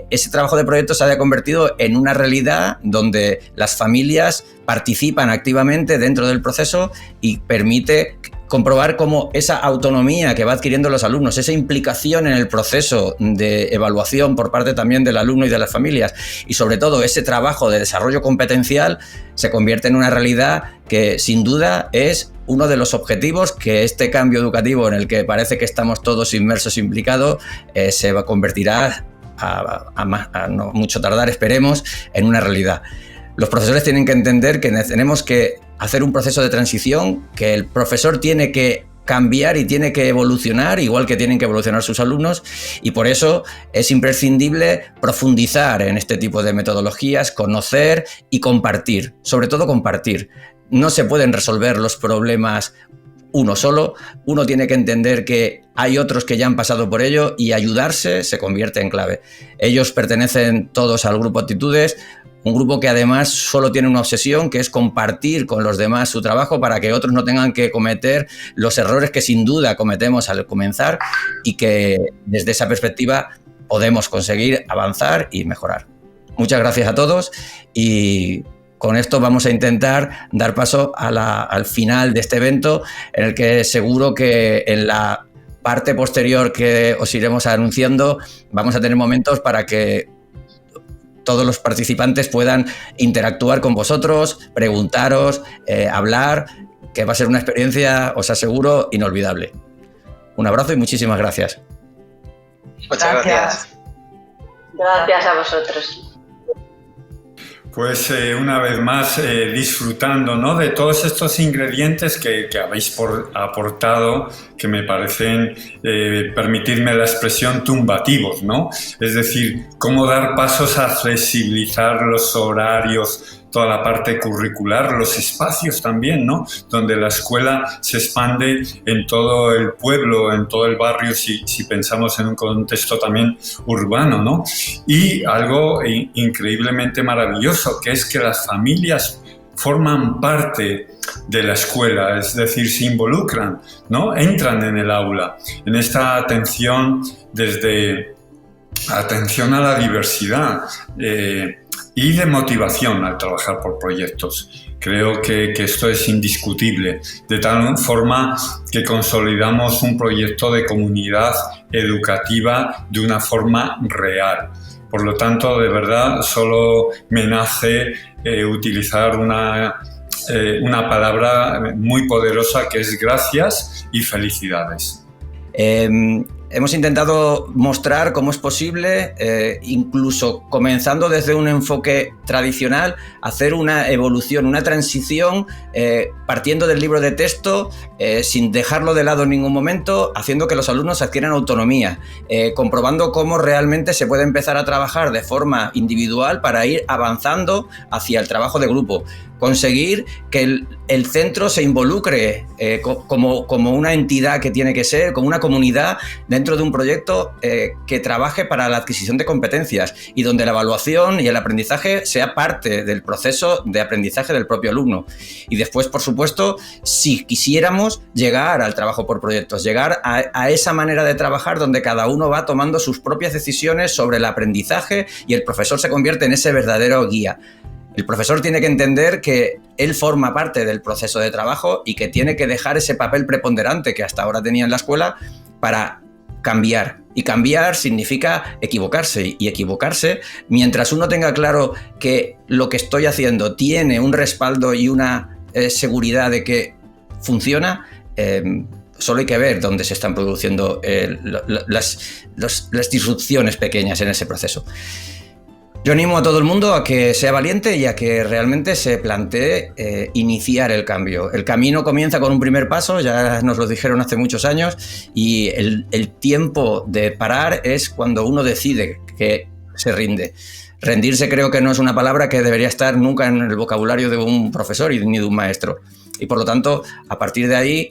ese trabajo de proyectos se haya convertido en una realidad donde las familias participan activamente dentro del proceso y permite comprobar cómo esa autonomía que va adquiriendo los alumnos, esa implicación en el proceso de evaluación por parte también del alumno y de las familias, y sobre todo ese trabajo de desarrollo competencial, se convierte en una realidad que sin duda es uno de los objetivos que este cambio educativo en el que parece que estamos todos inmersos, implicados, se convertirá a no mucho tardar, esperemos, en una realidad. Los profesores tienen que entender que tenemos que hacer un proceso de transición, que el profesor tiene que cambiar y tiene que evolucionar, igual que tienen que evolucionar sus alumnos, y por eso es imprescindible profundizar en este tipo de metodologías, conocer y compartir, sobre todo compartir. No se pueden resolver los problemas uno solo, uno tiene que entender que hay otros que ya han pasado por ello y ayudarse se convierte en clave. Ellos pertenecen todos al grupo Actitudes, Un grupo que además solo tiene una obsesión, que es compartir con los demás su trabajo para que otros no tengan que cometer los errores que sin duda cometemos al comenzar y que desde esa perspectiva podemos conseguir avanzar y mejorar. Muchas gracias a todos y con esto vamos a intentar dar paso al final de este evento, en el que seguro que en la parte posterior que os iremos anunciando vamos a tener momentos para que todos los participantes puedan interactuar con vosotros, preguntaros, hablar, que va a ser una experiencia, os aseguro, inolvidable. Un abrazo y muchísimas gracias. Muchas gracias. Gracias a vosotros. Pues una vez más disfrutando, ¿no?, de todos estos ingredientes que habéis aportado, que me parecen, permitidme la expresión, tumbativos, ¿no? Es decir, cómo dar pasos a flexibilizar los horarios, toda la parte curricular, los espacios también, ¿no?, donde la escuela se expande en todo el pueblo, en todo el barrio, si pensamos en un contexto también urbano, ¿no? Y algo increíblemente maravilloso, que es que las familias forman parte de la escuela, es decir, se involucran, ¿no?, entran en el aula, en esta atención desde atención a la diversidad, y de motivación al trabajar por proyectos. Creo que esto es indiscutible, de tal forma que consolidamos un proyecto de comunidad educativa de una forma real. Por lo tanto, de verdad, solo me nace utilizar una palabra muy poderosa, que es gracias y felicidades. Hemos intentado mostrar cómo es posible, incluso comenzando desde un enfoque tradicional, hacer una evolución, una transición, partiendo del libro de texto, sin dejarlo de lado en ningún momento, haciendo que los alumnos adquieran autonomía, comprobando cómo realmente se puede empezar a trabajar de forma individual para ir avanzando hacia el trabajo de grupo. Conseguir que el centro se involucre como una entidad que tiene que ser, como una comunidad dentro de un proyecto que trabaje para la adquisición de competencias y donde la evaluación y el aprendizaje sea parte del proceso de aprendizaje del propio alumno. Y después, por supuesto, si quisiéramos llegar al trabajo por proyectos, llegar a esa manera de trabajar donde cada uno va tomando sus propias decisiones sobre el aprendizaje y el profesor se convierte en ese verdadero guía. El profesor tiene que entender que él forma parte del proceso de trabajo y que tiene que dejar ese papel preponderante que hasta ahora tenía en la escuela para cambiar. Y cambiar significa equivocarse. Y equivocarse, mientras uno tenga claro que lo que estoy haciendo tiene un respaldo y una seguridad de que funciona, solo hay que ver dónde se están produciendo las disrupciones pequeñas en ese proceso. Yo animo a todo el mundo a que sea valiente y a que realmente se plantee iniciar el cambio. El camino comienza con un primer paso, ya nos lo dijeron hace muchos años, y el tiempo de parar es cuando uno decide que se rinde. Rendirse creo que no es una palabra que debería estar nunca en el vocabulario de un profesor ni de un maestro. Y por lo tanto, a partir de ahí,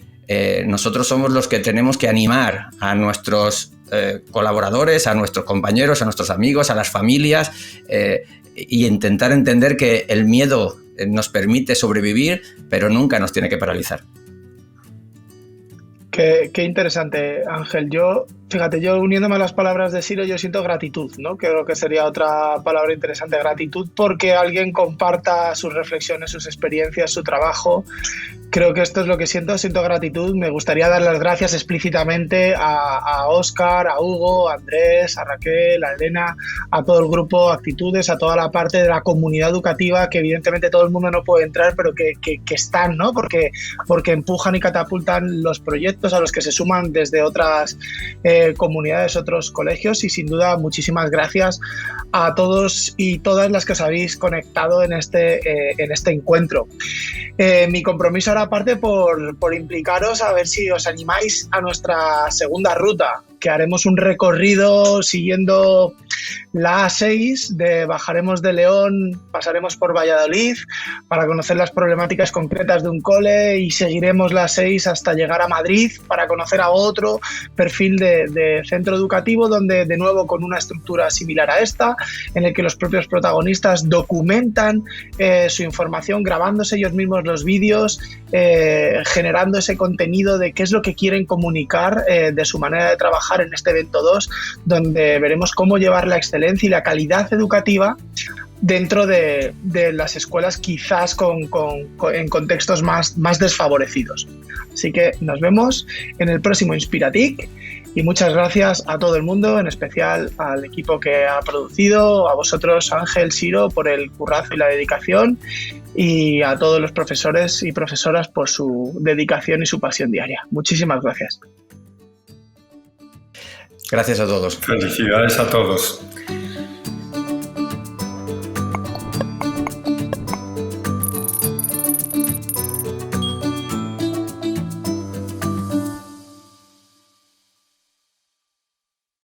nosotros somos los que tenemos que animar a nuestros colaboradores, a nuestros compañeros, a nuestros amigos, a las familias, y intentar entender que el miedo nos permite sobrevivir, pero nunca nos tiene que paralizar. Qué interesante, Ángel. Fíjate, yo uniéndome a las palabras de Siro, yo siento gratitud, ¿no? Creo que sería otra palabra interesante, gratitud, porque alguien comparta sus reflexiones, sus experiencias, su trabajo. Creo que esto es lo que siento gratitud. Me gustaría dar las gracias explícitamente a Óscar, a Hugo, a Andrés, a Raquel, a Elena, a todo el grupo Actitudes, a toda la parte de la comunidad educativa, que evidentemente todo el mundo no puede entrar, pero que están, ¿no? Porque empujan y catapultan los proyectos a los que se suman desde otras comunidades, otros colegios, y sin duda muchísimas gracias a todos y todas las que os habéis conectado en este encuentro. Mi compromiso ahora parte por implicaros a ver si os animáis a nuestra segunda ruta, que haremos un recorrido siguiendo la A6 bajaremos de León, pasaremos por Valladolid para conocer las problemáticas concretas de un cole y seguiremos la A6 hasta llegar a Madrid para conocer a otro perfil de centro educativo donde, de nuevo, con una estructura similar a esta, en el que los propios protagonistas documentan su información, grabándose ellos mismos los vídeos, generando ese contenido de qué es lo que quieren comunicar de su manera de trabajar en este evento 2, donde veremos cómo llevar la excelencia y la calidad educativa dentro de las escuelas, quizás en contextos más desfavorecidos. Así que nos vemos en el próximo Inspiratic y muchas gracias a todo el mundo, en especial al equipo que ha producido, a vosotros, Ángel, Siro, por el currazo y la dedicación, y a todos los profesores y profesoras por su dedicación y su pasión diaria. Muchísimas gracias. Gracias a todos. Felicidades a todos.